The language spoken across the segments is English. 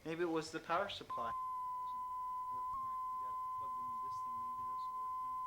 Maybe it was the power supply. Wasn't working right. You got it plugged into this thing. Maybe this will work now.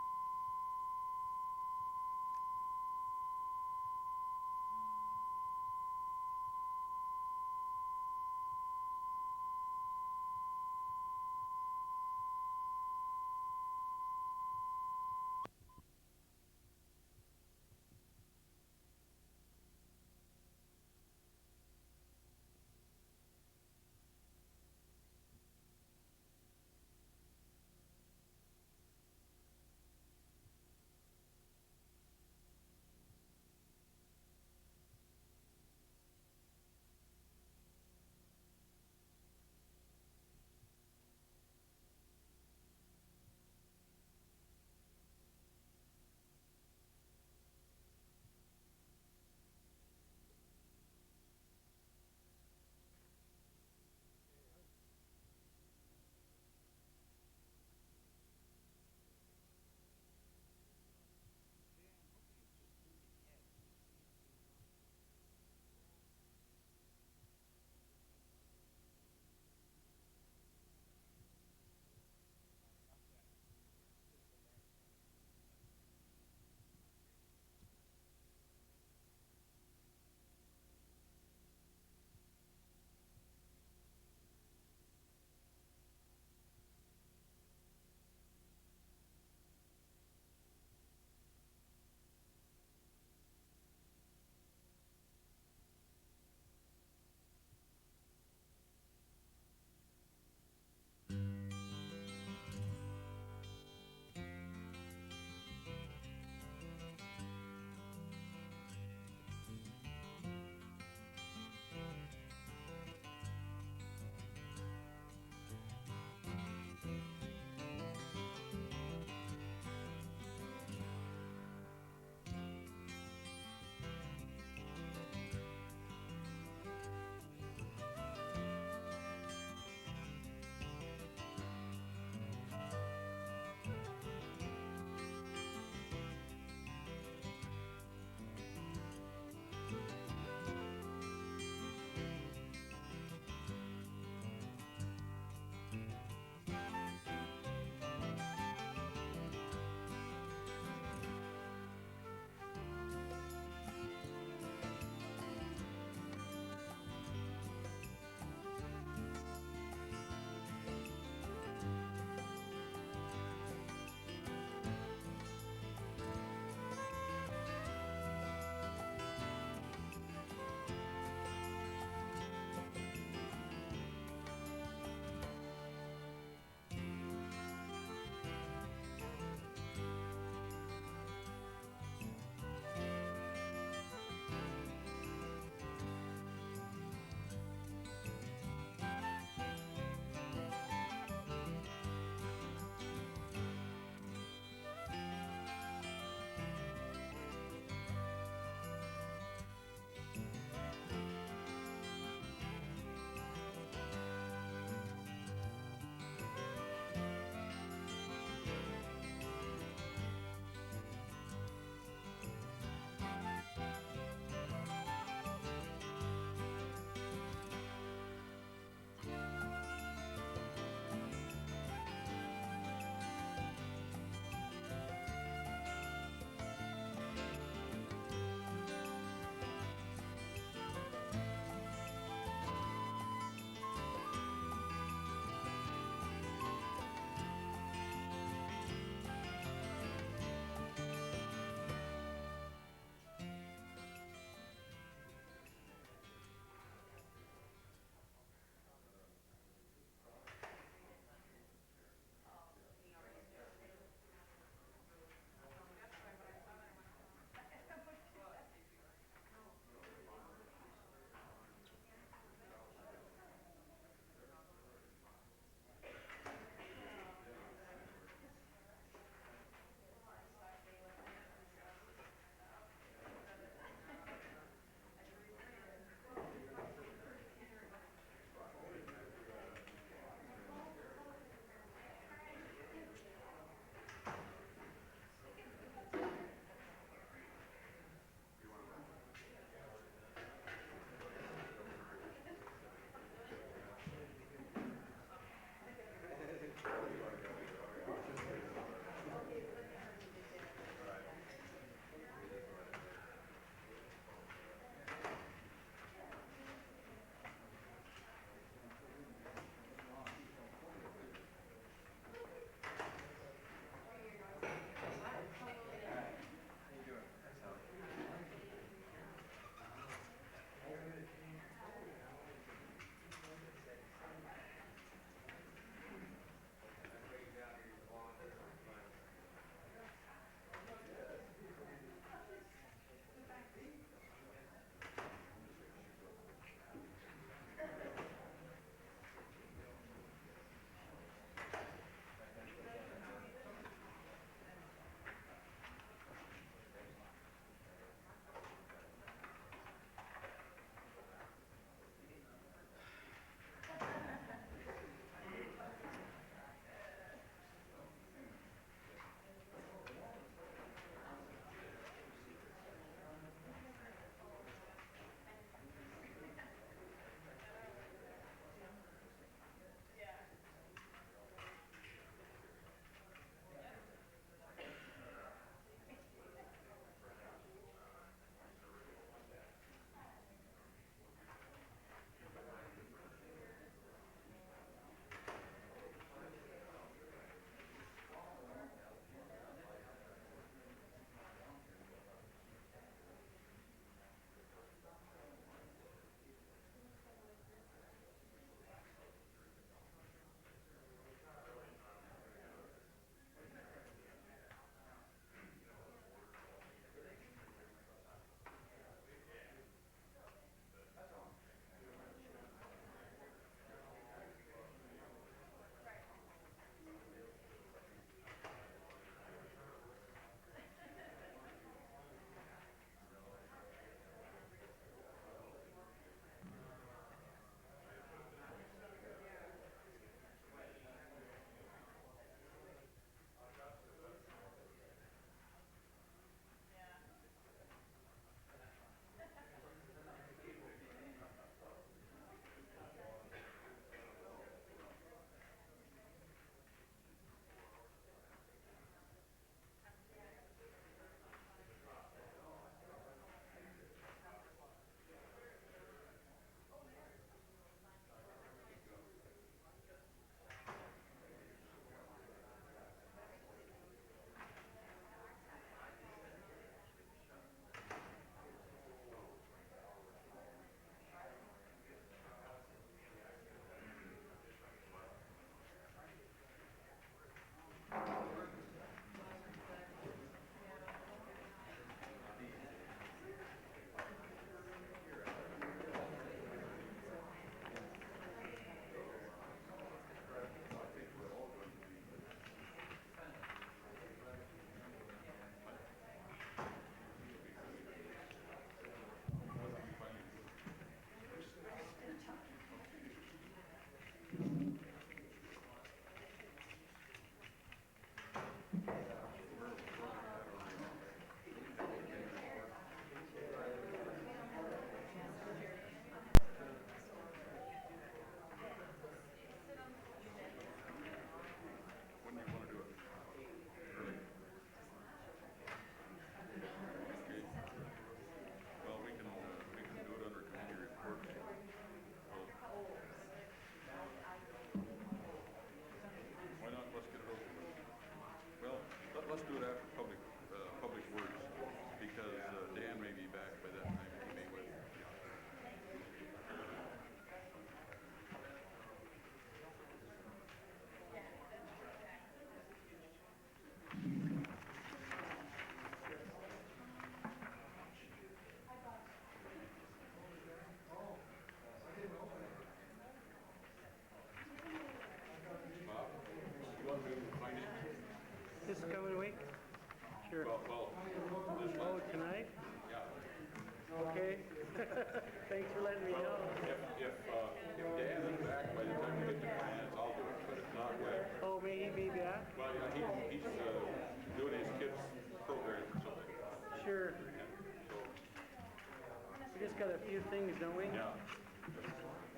few things, don't we? Yeah.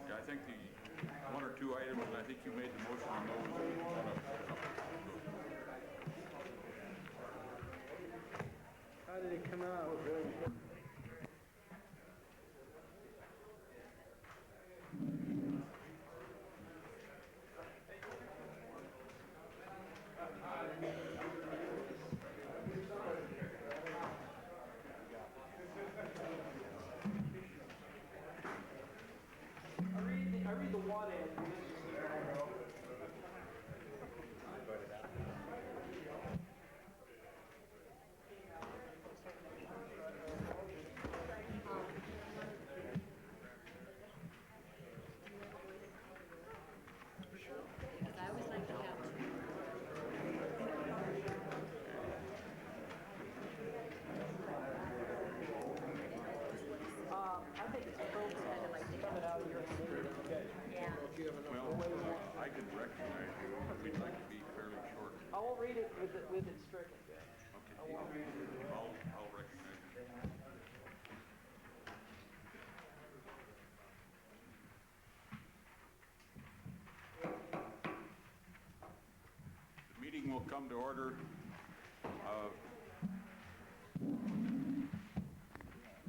Yeah, I think the one or two items, and I think you made the motion on those. How did it come out? I read the one end. Because I always like to have two. I think it's folks Kind of like coming out of your community. Yeah. Well, I can recognize you. We'd like to be fairly short. I won't read it with it stricken. Okay. I'll recognize you. The meeting will come to order.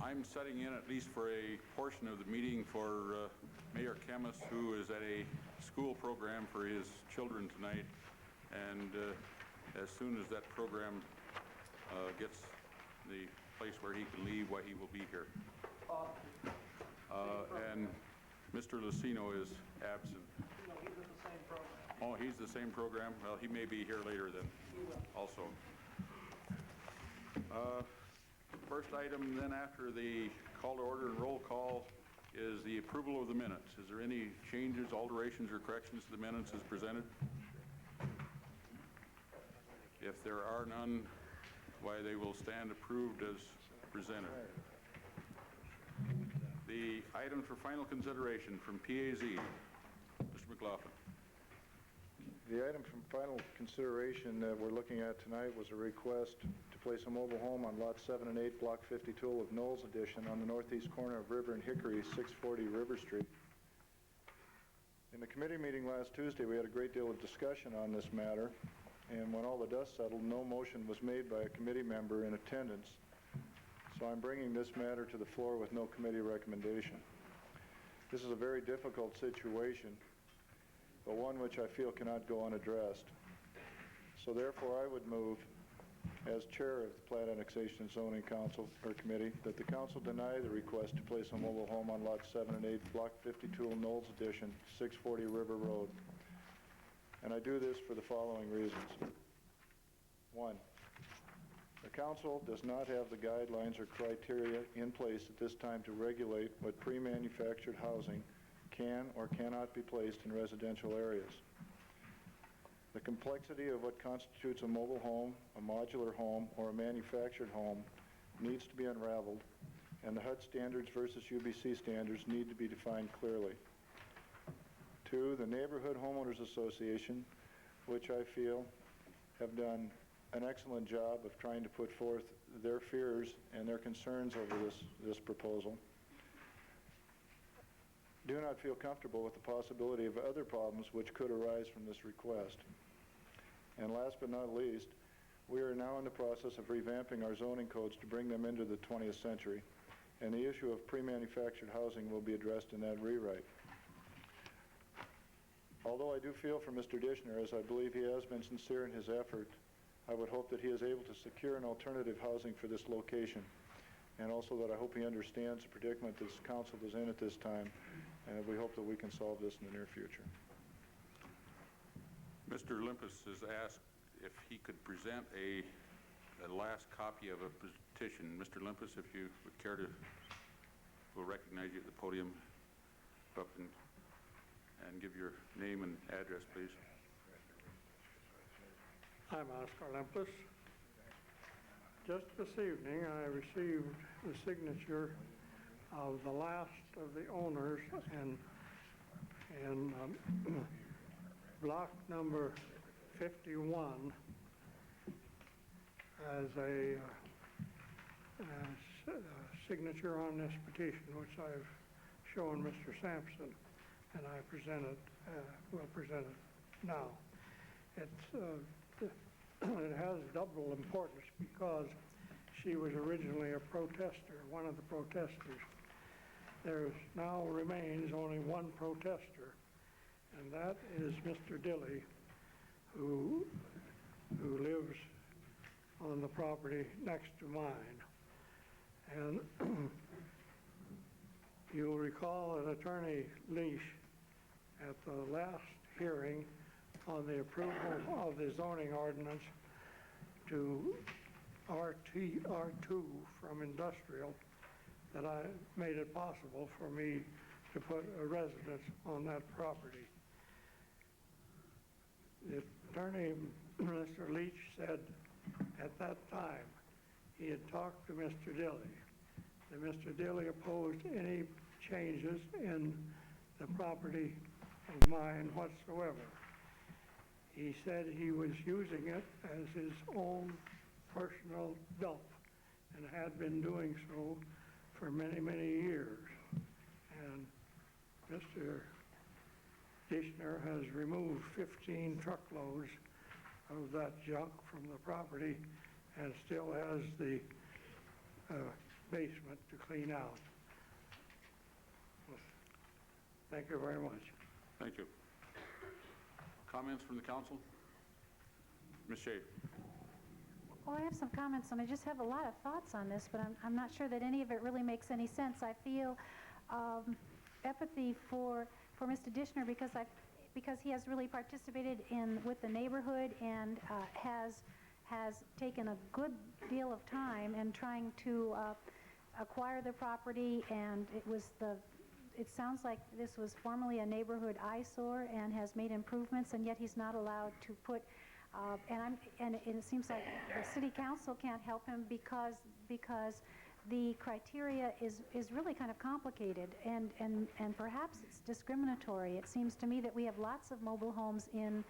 I'm setting in at least for a portion of the meeting for Mayor Kemmis, who is at a school program for his children tonight. And as soon as that program gets the place where he can leave, he will be here. And Mr. Lucino is absent. No, he's with the same program. Oh, he's the same program? Well, he may be here later then also. First item then after the call to order and roll call is the approval of the minutes. Is there any changes, alterations, or corrections to the minutes as presented? If there are none, why they will stand approved as presented. The item for final consideration from PAZ. Mr. McLaughlin. The item from final consideration that we're looking at tonight was a request to place a mobile home on Lot 7 and 8, Block 52 of Knowles Addition on the northeast corner of River and Hickory, 640 River Street. In the committee meeting last Tuesday, we had a great deal of discussion on this matter, and when all the dust settled, no motion was made by a committee member in attendance. So I'm bringing this matter to the floor with no committee recommendation. This is a very difficult situation, but one which I feel cannot go unaddressed. So therefore, I would move, as chair of the Plat Annexation and Zoning Council or Committee, that the council deny the request to place a mobile home on Lot 7 and 8, Block 52, Knowles Addition, 640 River Road. And I do this for the following reasons. One, the council does not have the guidelines or criteria in place at this time to regulate what pre-manufactured housing can or cannot be placed in residential areas. The complexity of what constitutes a mobile home, a modular home, or a manufactured home needs to be unraveled, and the HUD standards versus UBC standards need to be defined clearly. Two, the Neighborhood Homeowners Association, which I feel have done an excellent job of trying to put forth their fears and their concerns over this proposal, do not feel comfortable with the possibility of other problems which could arise from this request. And last but not least, we are now in the process of revamping our zoning codes to bring them into the 20th century, and the issue of pre-manufactured housing will be addressed in that rewrite. Although I do feel for Mr. Dishner, as I believe he has been sincere in his effort, I would hope that he is able to secure an alternative housing for this location, and also that I hope he understands the predicament this council is in at this time, and we hope that we can solve this in the near future. Mr. Limpus has asked if he could present a last copy of a petition. Mr. Limpus, if you would care to, we'll recognize you at the podium up and give your name and address, please. I'm Oscar Limpus. Just this evening, I received the signature of the last of the owners in block number 51 as a signature on this petition, which I've shown Mr. Sampson, and I will present it now. It has double importance because she was originally a protester, one of the protesters. There now remains only one protester, and that is Mr. Dilly, who lives on the property next to mine. And you'll recall that Attorney Leash at the last hearing on the approval of the zoning ordinance to R2 from industrial, that I made it possible for me to put a residence on that property. The attorney, Mr. Leach, said at that time he had talked to Mr. Dilly, that Mr. Dilly opposed any changes in the property of mine whatsoever. He said he was using it as his own personal dump and had been doing so for many, many years. And Mr. Dishner has removed 15 truckloads of that junk from the property and still has the basement to clean out. Thank you very much. Thank you. Comments from the council? Ms. Shea. Well, I have some comments, and I just have a lot of thoughts on this, but I'm not sure that any of it really makes any sense. I feel empathy for Mr. Dishner because he has really participated with the neighborhood and has taken a good deal of time in trying to acquire the property, and it sounds like this was formerly a neighborhood eyesore and has made improvements, and yet he's not allowed to put and it seems like the city council can't help him because the criteria is really kind of complicated and perhaps it's discriminatory. It seems to me that we have lots of mobile homes in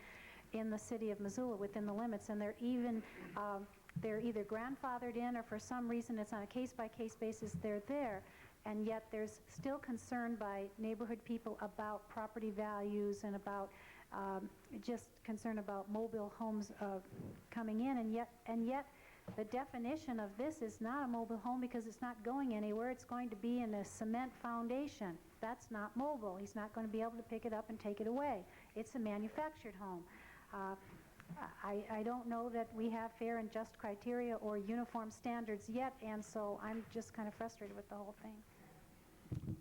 the city of Missoula within the limits, and they're either grandfathered in or for some reason it's on a case-by-case basis they're there, and yet there's still concern by neighborhood people about property values and about just concern about mobile homes coming in, and yet the definition of this is not a mobile home because it's not going anywhere. It's going to be in a cement foundation. That's not mobile. He's not going to be able to pick it up and take it away. It's a manufactured home. I don't know that we have fair and just criteria or uniform standards yet, and so I'm just kind of frustrated with the whole thing.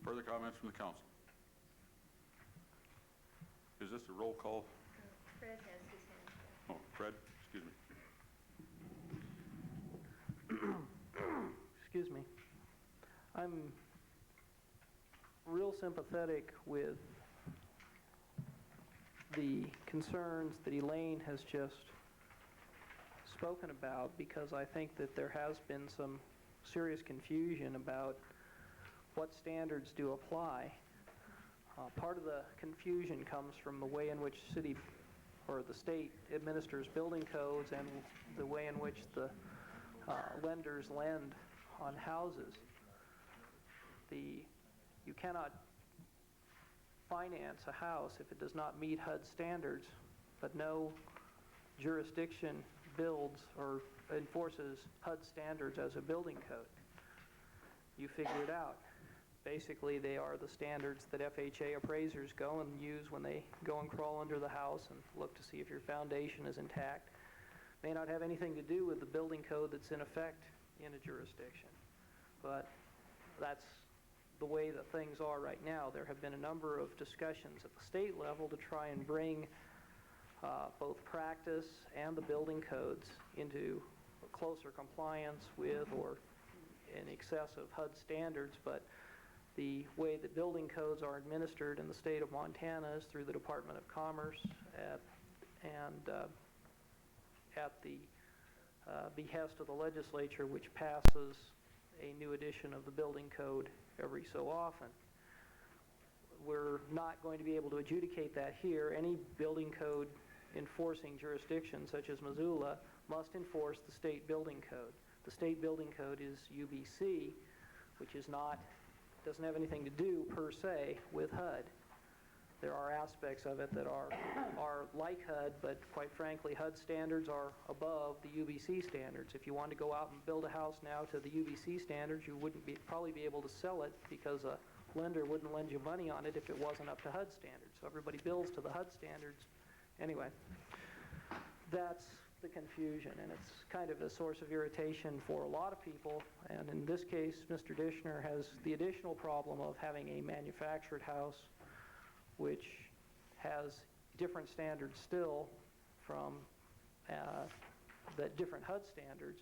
Further comments from the council? Is this a roll call? Fred has his hand. Oh, Fred, excuse me. Excuse me. I'm real sympathetic with the concerns that Elaine has just spoken about, because I think that there has been some serious confusion about what standards do apply. Part of the confusion comes from the way in which city or the state administers building codes and the way in which the lenders lend on houses. You cannot finance a house if it does not meet HUD standards, but no jurisdiction builds or enforces HUD standards as a building code. You figure it out. Basically, they are the standards that FHA appraisers go and use when they go and crawl under the house and look to see if your foundation is intact. May not have anything to do with the building code that's in effect in a jurisdiction, but that's the way that things are right now. There have been a number of discussions at the state level to try and bring both practice and the building codes into closer compliance with or in excess of HUD standards, but the way that building codes are administered in the state of Montana is through the Department of Commerce at the behest of the legislature, which passes a new edition of the building code every so often. We're not going to be able to adjudicate that here. Any building code enforcing jurisdiction, such as Missoula, must enforce the state building code. The state building code is UBC, which doesn't have anything to do per se with HUD. There are aspects of it that are like HUD, but quite frankly, HUD standards are above the UBC standards. If you wanted to go out and build a house now to the UBC standards, you wouldn't probably be able to sell it because a lender wouldn't lend you money on it if it wasn't up to HUD standards. So everybody bills to the HUD standards. Anyway, that's the confusion, and it's kind of a source of irritation for a lot of people. And in this case, Mr. Dishner has the additional problem of having a manufactured house which has different standards still from the different HUD standards,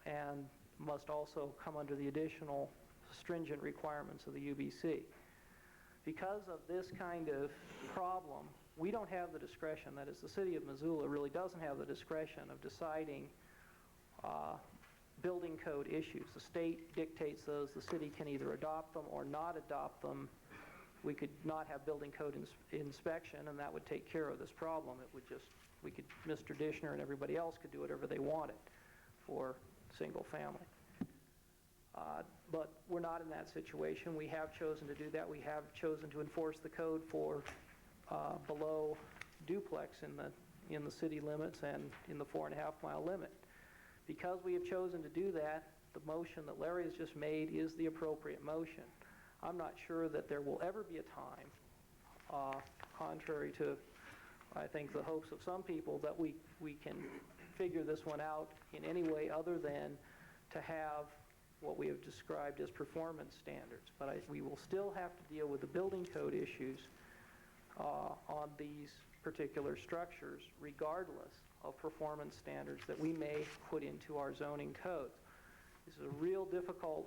and must also come under the additional stringent requirements of the UBC. Because of this kind of problem, we don't have the discretion, that is, the city of Missoula really doesn't have the discretion of deciding building code issues. The state dictates those. The city can either adopt them or not adopt them. We could not have building code inspection, and that would take care of this problem. It would just, Mr. Dishner and everybody else could do whatever they wanted for single family. But we're not in that situation. We have chosen to do that. We have chosen to enforce the code for below duplex in the city limits and in the 4.5 mile limit. Because we have chosen to do that, the motion that Larry has just made is the appropriate motion. I'm not sure that there will ever be a time, contrary to, I think, the hopes of some people, that we can figure this one out in any way other than to have what we have described as performance standards. But we will still have to deal with the building code issues on these particular structures, regardless of performance standards that we may put into our zoning codes. This is a real difficult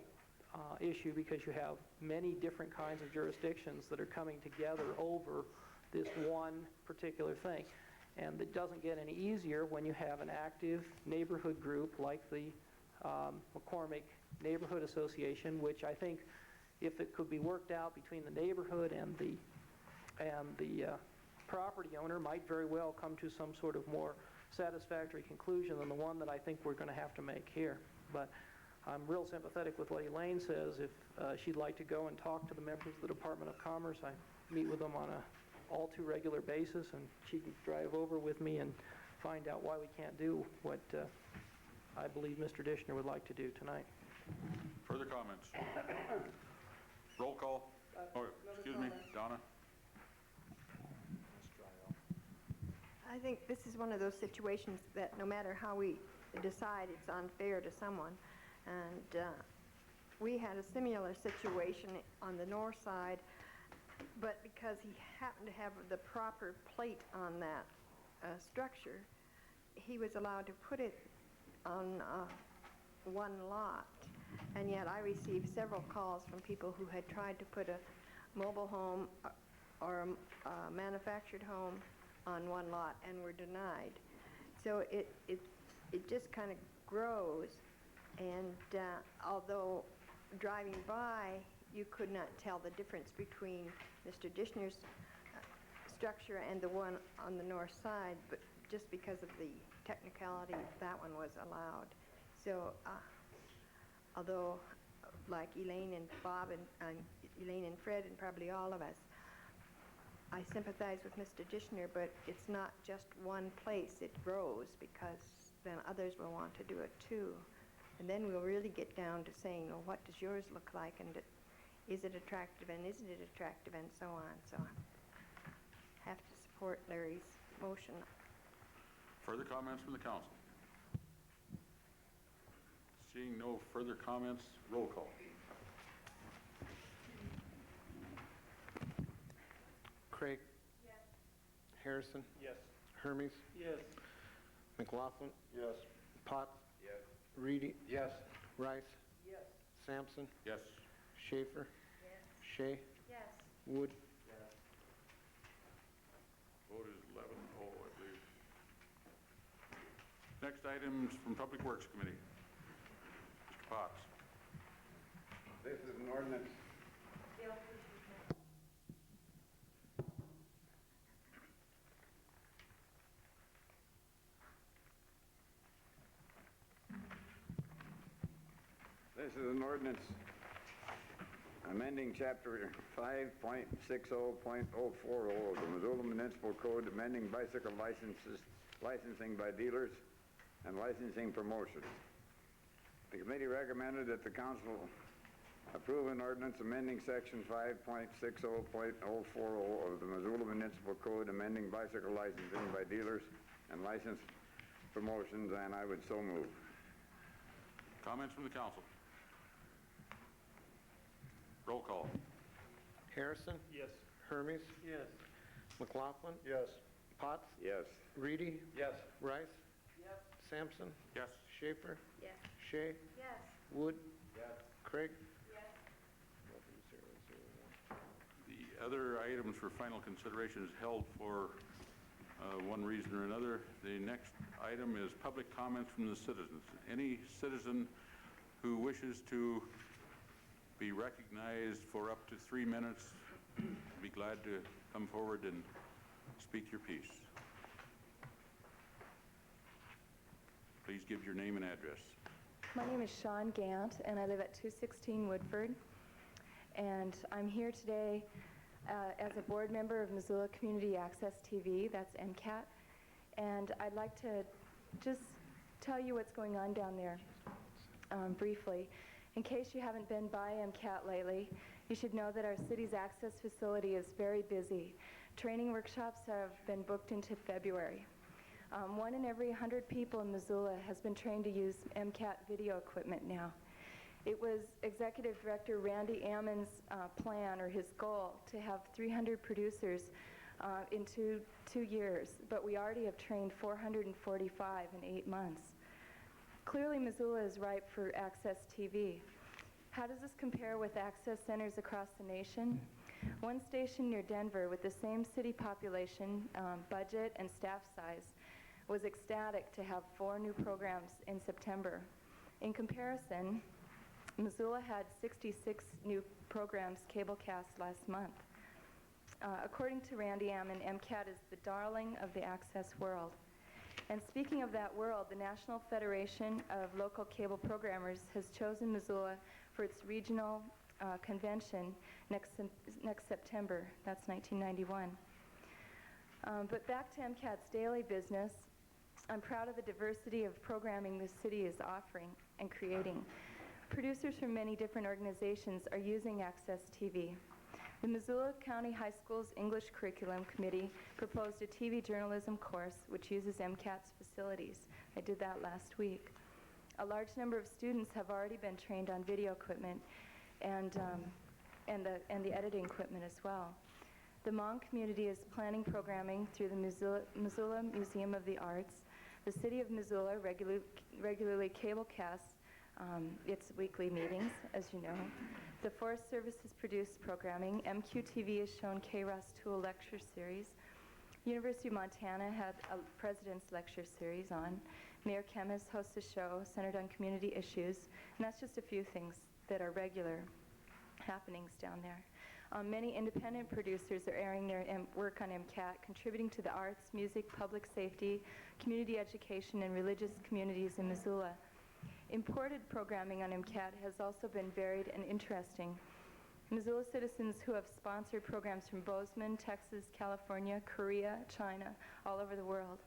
issue because you have many different kinds of jurisdictions that are coming together over this one particular thing. And it doesn't get any easier when you have an active neighborhood group like the McCormick Neighborhood Association, which I think, if it could be worked out between the neighborhood and the property owner, might very well come to some sort of more satisfactory conclusion than the one that I think we're going to have to make here. But I'm real sympathetic with what Elaine says. If she'd like to go and talk to the members of the Department of Commerce, I meet with them on a all too regular basis, and she can drive over with me and find out why we can't do what I believe Mr. Dishner would like to do tonight. Further comments? Roll call. Oh, excuse me, Donna. I think this is one of those situations that no matter how we decide, it's unfair to someone. And we had a similar situation on the north side, but because he happened to have the proper plate on that structure, he was allowed to put it on one lot. And yet I received several calls from people who had tried to put a mobile home or a manufactured home on one lot and were denied. So it just kind of grows, and although driving by you could not tell the difference between Mr. Dishner's structure and the one on the north side, but just because of the technicality, that one was allowed. So although like Elaine and Bob and Elaine and Fred and probably all of us, I sympathize with Mr. Dishner, but it's not just one place. It grows because then others will want to do it too. And then we'll really get down to saying, well, what does yours look like, and is it attractive, and isn't it attractive, and so on. So I have to support Larry's motion. Further comments from the council? Seeing no further comments, roll call. Craig? Yes. Harrison? Yes. Hermes? Yes. McLaughlin? Yes. Potts? Yes. Reedy? Yes. Rice? Yes. Sampson? Yes. Schaefer? Yes. Shea? Yes. Wood? Vote is 11-0, I believe. Next items from Public Works Committee. Mr. Potts. This is an ordinance. This is an ordinance amending Chapter 5.60.040 of the Missoula Municipal Code, amending bicycle licensing by dealers and licensing promotions. The committee recommended that the council approve an ordinance amending Section 5.60.040 of the Missoula Municipal Code, amending bicycle licensing by dealers and license promotions, and I would so move. Comments from the council? Roll call. Harrison? Yes. Hermes? Yes. McLaughlin? Yes. Potts? Yes. Reedy? Yes. Rice? Sampson? Yes. Schaefer? Yes. Shea? Yes. Wood? Yes. Craig? The other items for final consideration is held for one reason or another. The next item is public comments from the citizens. Any citizen who wishes to be recognized for up to 3 minutes, be glad to come forward and speak your piece. Please give your name and address. My name is Shawn Gant, and I live at 216 Woodford. And I'm here today as a board member of Missoula Community Access TV, that's MCAT. And I'd like to just tell you what's going on down there briefly. In case you haven't been by MCAT lately, you should know that our city's access facility is very busy. Training workshops have been booked into February. 1 in every 100 people in Missoula has been trained to use MCAT video equipment now. It was Executive Director Randy Ammon's plan, or his goal, to have 300 producers in two years, but we already have trained 445 in 8 months. Clearly, Missoula is ripe for access TV. How does this compare with access centers across the nation? One station near Denver with the same city population, budget, and staff size was ecstatic to have 4 new programs in September. In comparison, Missoula had 66 new programs cablecast last month. According to Randy Ammon, MCAT is the darling of the access world. And speaking of that world, the National Federation of Local Cable Programmers has chosen Missoula for its regional convention next September. That's 1991. But back to MCAT's daily business, I'm proud of the diversity of programming the city is offering and creating. Producers from many different organizations are using Access TV. The Missoula County High School's English Curriculum Committee proposed a TV journalism course which uses MCAT's facilities. I did that last week. A large number of students have already been trained on video equipment and the editing equipment as well. The Hmong community is planning programming through the Missoula Museum of the Arts. The City of Missoula regularly cablecasts its weekly meetings, as you know. The Forest Service has produced programming. MQTV has shown KROS Tool lecture series. University of Montana had a President's Lecture series on. Mayor Kemmis hosts a show centered on community issues, and that's just a few things that are regular happenings down there. Many independent producers are airing their work on MCAT, contributing to the arts, music, public safety, community education, and religious communities in Missoula. Imported programming on MCAT has also been varied and interesting. Missoula citizens who have sponsored programs from Bozeman, Texas, California, Korea, China, all over the world.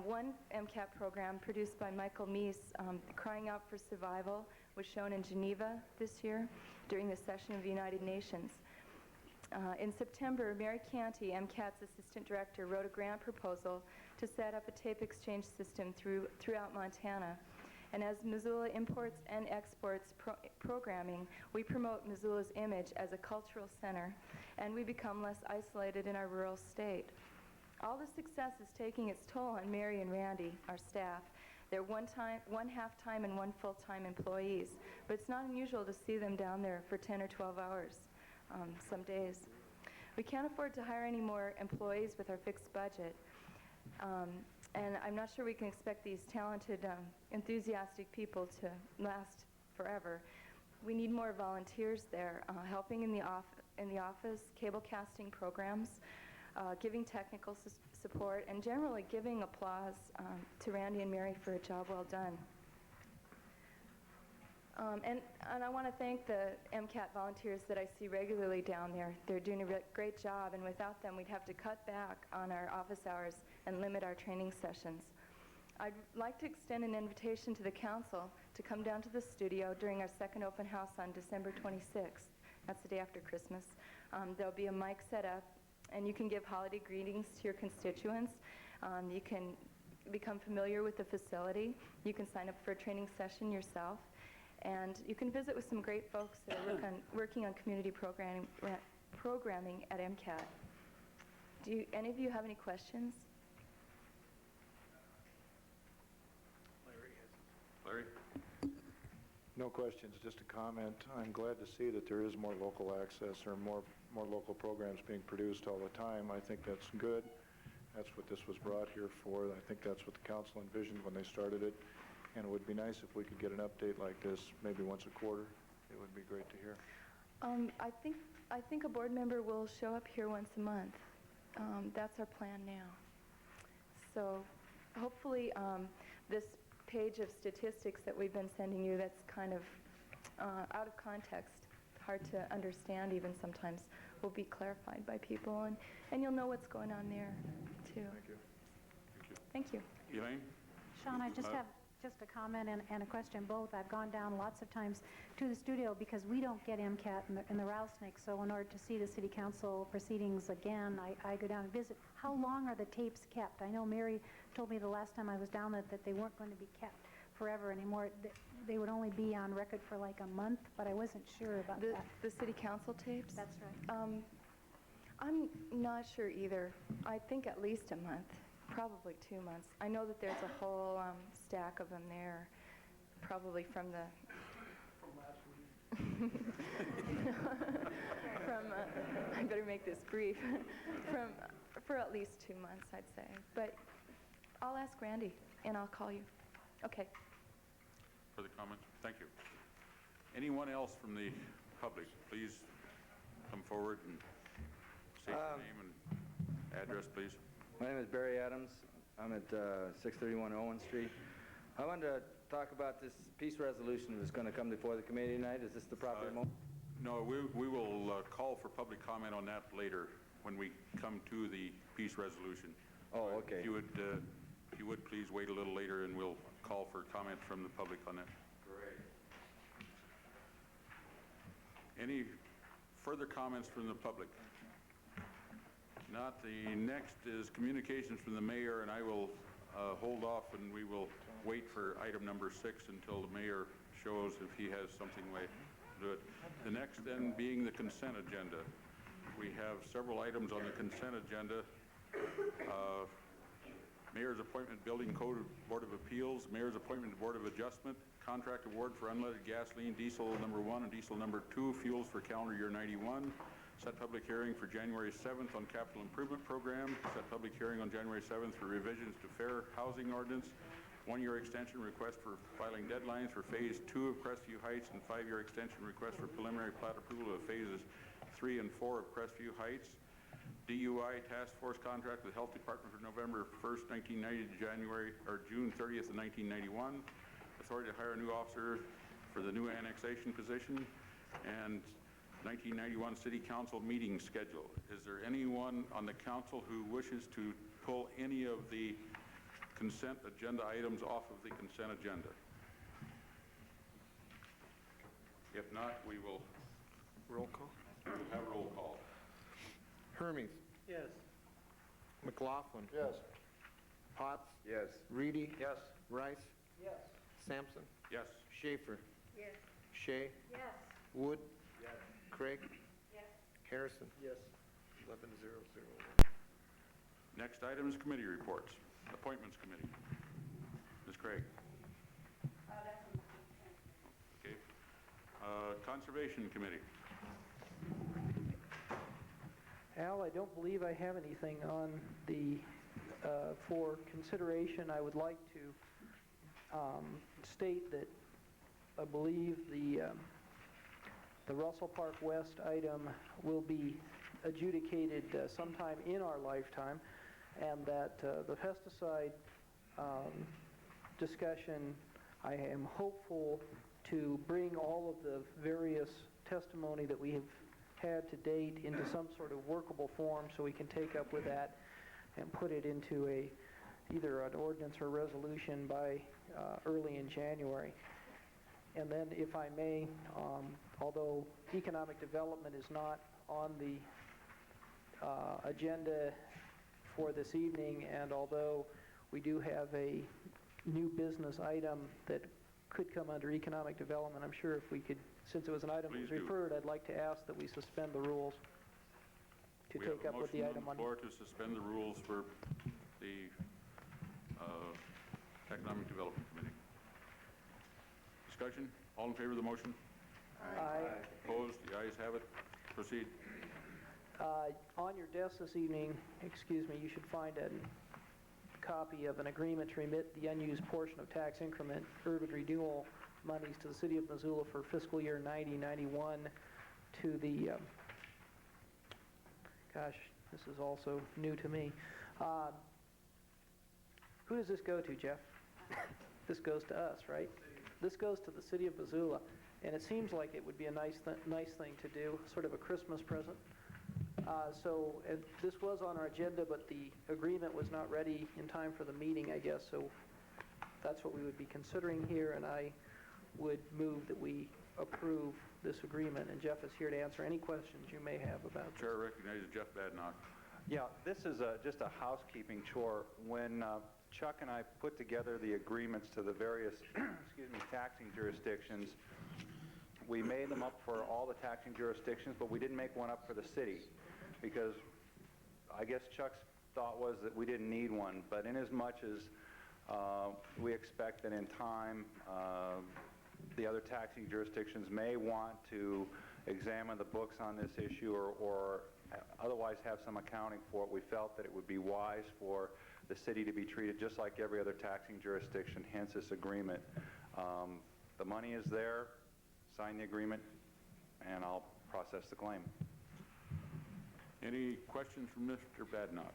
One MCAT program produced by Michael Meese, Crying Out for Survival, was shown in Geneva this year during the session of the United Nations. In September, Mary Canty, MCAT's assistant director, wrote a grant proposal to set up a tape exchange system throughout Montana. And as Missoula imports and exports programming, we promote Missoula's image as a cultural center, and we become less isolated in our rural state. All this success is taking its toll on Mary and Randy, our staff. They're one half-time and 1 full-time employees, but it's not unusual to see them down there for 10 or 12 hours some days. We can't afford to hire any more employees with our fixed budget. And I'm not sure we can expect these talented, enthusiastic people to last forever. We need more volunteers there, helping in the office, cablecasting programs, giving technical support, and generally giving applause to Randy and Mary for a job well done. And I want to thank the MCAT volunteers that I see regularly down there. They're doing a great job, and without them, we'd have to cut back on our office hours and limit our training sessions. I'd like to extend an invitation to the council to come down to the studio during our second open house on December 26th. That's the day after Christmas. There'll be a mic set up, and you can give holiday greetings to your constituents. You can become familiar with the facility. You can sign up for a training session yourself. And you can visit with some great folks that are working on community programming at MCAT. Do any of you have any questions? Larry? No questions, just a comment. I'm glad to see that there is more local access or more local programs being produced all the time. I think that's good. That's what this was brought here for. I think that's what the council envisioned when they started it. And it would be nice if we could get an update like this maybe once a quarter. It would be great to hear. I think a board member will show up here once a month. That's our plan now. So hopefully this page of statistics that we've been sending you that's kind of out of context, hard to understand even sometimes, will be clarified by people, and you'll know what's going on there too. Thank you. Thank you. Elaine? Sean, I just have just a comment and a question both. I've gone down lots of times to the studio because we don't get MCAT in the rattlesnake, so in order to see the city council proceedings again, I go down and visit. How long are the tapes kept? I know Mary told me the last time I was down that they weren't going to be kept forever anymore. They would only be on record for like a month, but I wasn't sure about that. The city council tapes? That's right. I'm not sure either. I think at least a month, probably 2 months. I know that there's a whole stack of them there, probably from the... From last week. I better make this brief. For at least 2 months, I'd say. But I'll ask Randy, and I'll call you. Okay. Further comments? Thank you. Anyone else from the public, please come forward and state your name and address, please. My name is Barry Adams. I'm at 631 Owen Street. I wanted to talk about this peace resolution that's going to come before the committee tonight. Is this the proper moment? No, we will call for public comment on that later when we come to the peace resolution. Oh, okay. If you would please wait a little later and we'll call for comment from the public on that. Great. Any further comments from the public? Not. The next is communications from the mayor, and I will hold off and we will wait for item number 6 until the mayor shows if he has something way to do it. The next then being the consent agenda. We have several items on the consent agenda. Mayor's appointment, Building Code Board of Appeals, Mayor's appointment to Board of Adjustment, contract award for unleaded gasoline, diesel number 1 and diesel number 2, fuels for calendar year 91, set public hearing for January 7th on capital improvement program, set public hearing on January 7th for revisions to fair housing ordinance, 1-year extension request for filing deadlines for phase 2 of Crestview Heights, and 5-year extension request for preliminary plat approval of phases 3 and 4 of Crestview Heights, DUI task force contract with the Health Department for November 1st, 1990 to June 30th of 1991. Authority to hire a new officer for the new annexation position, and 1991 City Council meeting schedule. Is there anyone on the council who wishes to pull any of the consent agenda items off of the consent agenda? If not, we will Roll call. have roll call. Hermes. Yes. McLaughlin. Yes. Potts. Yes. Reedy. Yes. Rice. Yes. Sampson. Yes. Schaefer. Yes. Shea. Yes. Wood. Craig. Yes. Harrison. Yes. 11-0-0. Next item is committee reports. Appointments Committee. Ms. Craig. Okay. Conservation Committee. Al, I don't believe I have anything on the, for consideration. I would like to state that I believe the Russell Park West item will be adjudicated sometime in our lifetime, and that the pesticide discussion, I am hopeful to bring all of the various testimony that we have had to date into some sort of workable form so we can take up with that and put it into either an ordinance or resolution by early in January. And then, if I may, although economic development is not on the agenda for this evening, and although we do have a new business item that could come under economic development, I'm sure if we could, since it was an item that was Please do. referred, I'd like to ask that we suspend the rules to take up with the item We have a motion on the floor to suspend the rules for the Economic Development Committee. Discussion? All in favor of the motion? Aye. Opposed? The ayes have it. Proceed. On your desk this evening, excuse me, you should find a copy of an agreement to remit the unused portion of tax increment urban renewal monies to the City of Missoula for fiscal year 90-91 to the, gosh, this is also new to me. Who does this go to, Jeff? This goes to us, right? This goes to the City of Missoula, and it seems like it would be a nice thing to do, sort of a Christmas present. So this was on our agenda, but the agreement was not ready in time for the meeting, I guess, so that's what we would be considering here, and I would move that we approve this agreement, and Jeff is here to answer any questions you may have about this. Chair recognizes Jeff Badnock. Yeah, this is just a housekeeping chore. When Chuck and I put together the agreements to the various excuse me, taxing jurisdictions, we made them up for all the taxing jurisdictions, but we didn't make one up for the city, because I guess Chuck's thought was that we didn't need one, but in as much as we expect that in time the other taxing jurisdictions may want to examine the books on this issue or otherwise have some accounting for it, we felt that it would be wise for the city to be treated just like every other taxing jurisdiction, hence this agreement. The money is there, sign the agreement, and I'll process the claim. Any questions from Mr. Badnock?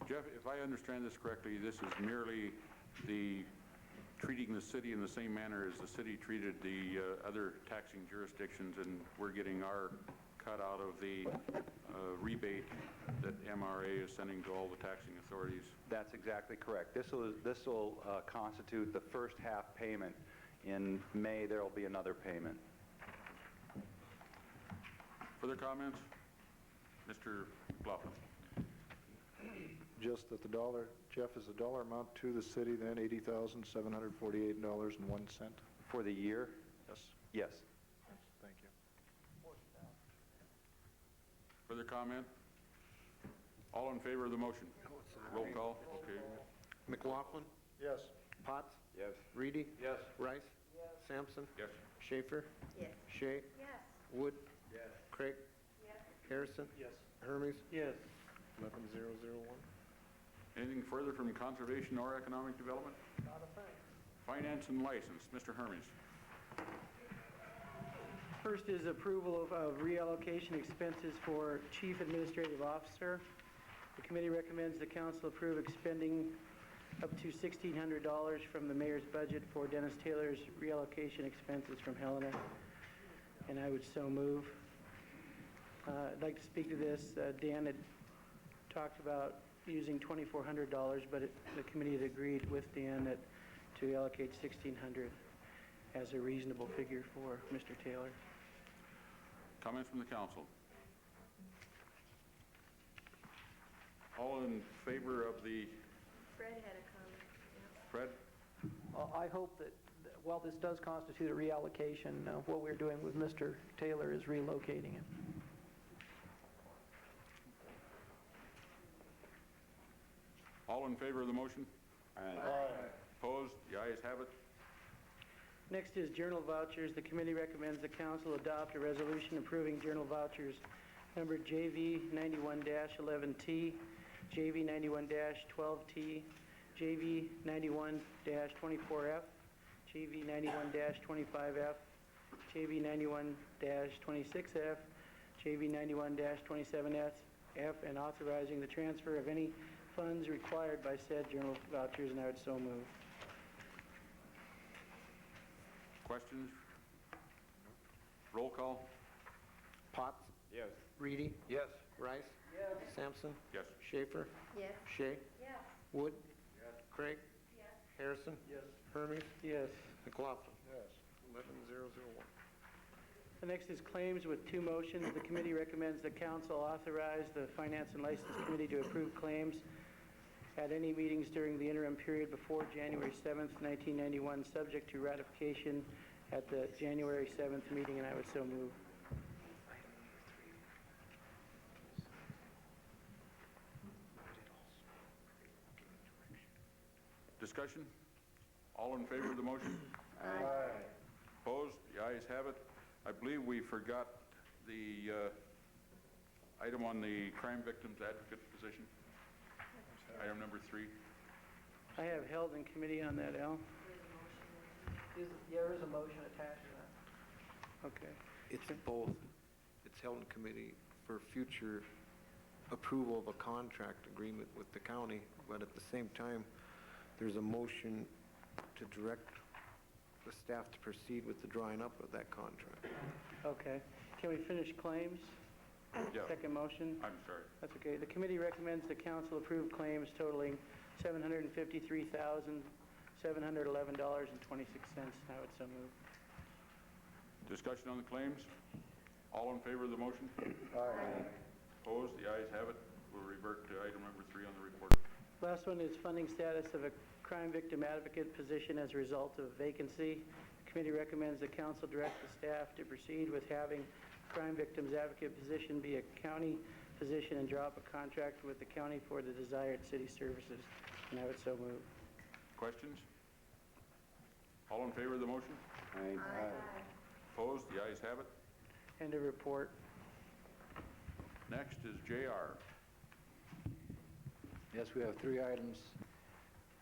Jeff, if I understand this correctly, this is merely the treating the city in the same manner as the city treated the other taxing jurisdictions, and we're getting our cut out of the rebate that MRA is sending to all the taxing authorities. That's exactly correct. This will constitute the first half payment. In May, there will be another payment. Further comments? Mr. McLaughlin. Just that the dollar, Jeff, is the dollar amount to the city then $80,748.01? For the year? Yes. Yes. Thank you. Further comment? All in favor of the motion? Roll call. Okay. McLaughlin? Yes. Potts? Yes. Reedy? Yes. Rice? Sampson? Yes. Schaefer? Yes. Shea? Yes. Wood? Yes. Craig? Yes. Harrison? Yes. Hermes? Yes. 11001. Anything further from Conservation or Economic Development? Not a thing. Finance and License. Mr. Hermes. First is approval of reallocation expenses for Chief Administrative Officer. The committee recommends the council approve expending up to $1,600 from the mayor's budget for Dennis Taylor's reallocation expenses from Helena, and I would so move. I'd like to speak to this. Dan had talked about using $2,400, but the committee had agreed with Dan that to allocate $1,600 as a reasonable figure for Mr. Taylor. Comments from the council? All in favor of the... Fred had a comment. Fred? I hope that, while this does constitute a reallocation, what we're doing with Mr. Taylor is relocating him. All in favor of the motion? Aye. Opposed? The ayes have it. Next is journal vouchers. The committee recommends the council adopt a resolution approving journal vouchers numbered JV 91-11T, JV 91-12T, JV 91-24F, JV 91-25F, JV 91-26F, JV 91-27F, and authorizing the transfer of any funds required by said journal vouchers, and I would so move. Questions? Roll call? Potts? Yes. Reedy? Yes. Rice? Yes. Sampson? Yes. Schaefer? Yes. Shea? Yes. Wood? Yes. Craig? Yes. Harrison? Yes. Hermes? Yes. McLaughlin? Yes. 11-0-0-1. The next is claims with two motions. The committee recommends the council authorize the Finance and License Committee to approve claims at any meetings during the interim period before January 7th, 1991, subject to ratification at the January 7th meeting, and I would so move. Discussion? All in favor of the motion? Aye. Opposed? The ayes have it. I believe we forgot the item on the crime victims advocate position. Item number 3. I have held in committee on that, Al. There is a motion attached to that. Okay. It's both. It's held in committee for future approval of a contract agreement with the county, but at the same time, there's a motion to direct the staff to proceed with the drawing up of that contract. Okay. Can we finish claims? Yeah. Second motion? I'm sorry. That's okay. The committee recommends the council approve claims totaling $753,711.26. I would so move. Discussion on the claims? All in favor of the motion? Aye. Opposed? The ayes have it. We'll revert to item number 3 on the report. Last one is funding status of a crime victim advocate position as a result of vacancy. The committee recommends the council direct the staff to proceed with having crime victims advocate position be a county position and drop a contract with the county for the desired city services. And I would so move. Questions? All in favor of the motion? Aye. Opposed? The ayes have it. And a report. Next is JR. Yes, we have 3 items.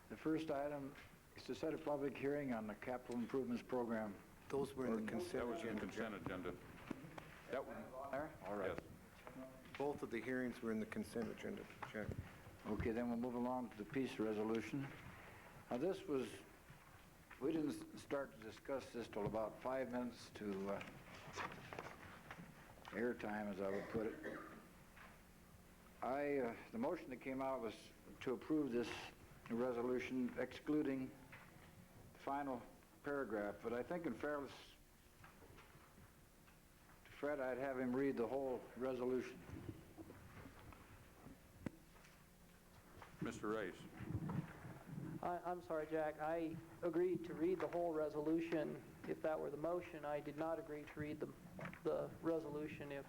The first item is to set a public hearing on the capital improvements program. Those were in the consent That was in agenda. consent agenda. That one? There? All right. Yes. Both of the hearings were in the consent agenda, Jack. Okay, then we'll move along to the peace resolution. Now this was, we didn't start to discuss this till about 5 minutes to airtime, as I would put it. The motion that came out was to approve this resolution excluding the final paragraph, but I think in fairness to Fred, I'd have him read the whole resolution. Mr. Rice. I'm sorry, Jack. I agreed to read the whole resolution if that were the motion. I did not agree to read the resolution if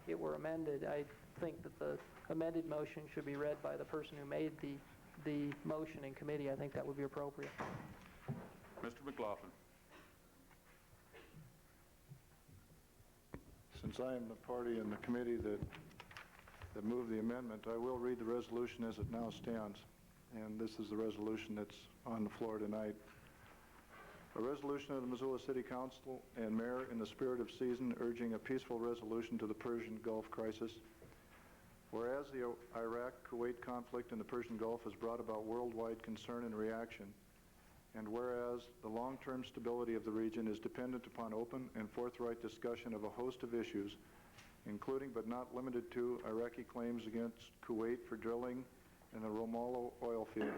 it were amended. I think that the amended motion should be read by the person who made the motion in committee. I think that would be appropriate. Mr. McLaughlin. Since I am the party in the committee that moved the amendment, I will read the resolution as it now stands. And this is the resolution that's on the floor tonight. A resolution of the Missoula City Council and Mayor in the spirit of season urging a peaceful resolution to the Persian Gulf crisis. Whereas the Iraq-Kuwait conflict in the Persian Gulf has brought about worldwide concern and reaction, and whereas the long-term stability of the region is dependent upon open and forthright discussion of a host of issues, including but not limited to Iraqi claims against Kuwait for drilling in the Ramallah oil field,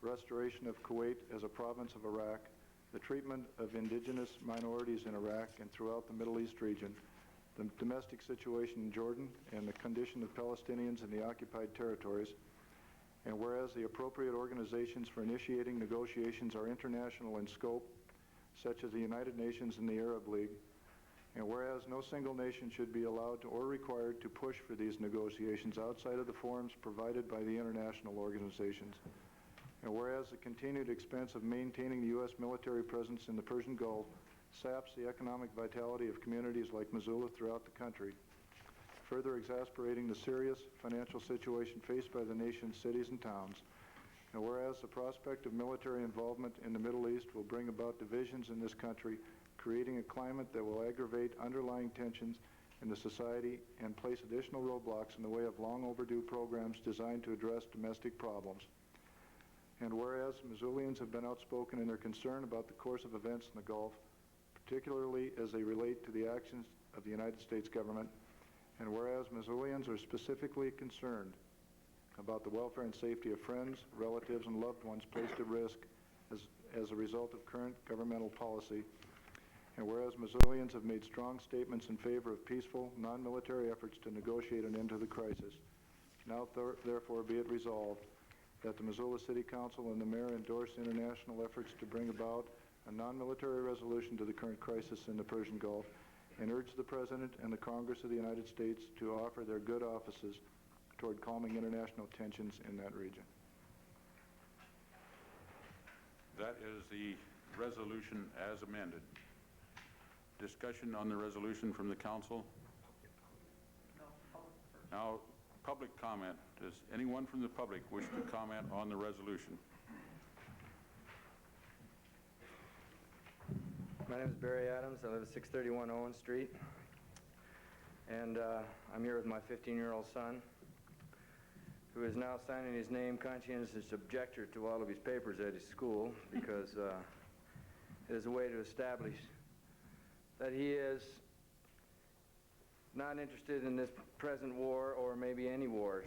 restoration of Kuwait as a province of Iraq, the treatment of indigenous minorities in Iraq and throughout the Middle East region, the domestic situation in Jordan, and the condition of Palestinians in the occupied territories. And whereas the appropriate organizations for initiating negotiations are international in scope, such as the United Nations and the Arab League, and whereas no single nation should be allowed to or required to push for these negotiations outside of the forums provided by the international organizations, and whereas the continued expense of maintaining the U.S. military presence in the Persian Gulf saps the economic vitality of communities like Missoula throughout the country, further exasperating the serious financial situation faced by the nation's cities and towns, and whereas the prospect of military involvement in the Middle East will bring about divisions in this country, creating a climate that will aggravate underlying tensions in the society and place additional roadblocks in the way of long overdue programs designed to address domestic problems. And whereas Missoulians have been outspoken in their concern about the course of events in the Gulf, particularly as they relate to the actions of the United States government, and whereas Missoulians are specifically concerned about the welfare and safety of friends, relatives, and loved ones placed at risk as a result of current governmental policy, and whereas Missoulians have made strong statements in favor of peaceful, non-military efforts to negotiate an end to the crisis, now therefore be it resolved that the Missoula City Council and the Mayor endorse international efforts to bring about a non-military resolution to the current crisis in the Persian Gulf, and urge the President and the Congress of the United States to offer their good offices toward calming international tensions in that region. That is the resolution as amended. Discussion on the resolution from the council? Now, public comment. Does anyone from the public wish to comment on the resolution? My name is Barry Adams. I live at 631 Owen Street. And I'm here with my 15-year-old son, who is now signing his name conscientious objector to all of his papers at his school, because it is a way to establish that he is not interested in this present war or maybe any wars.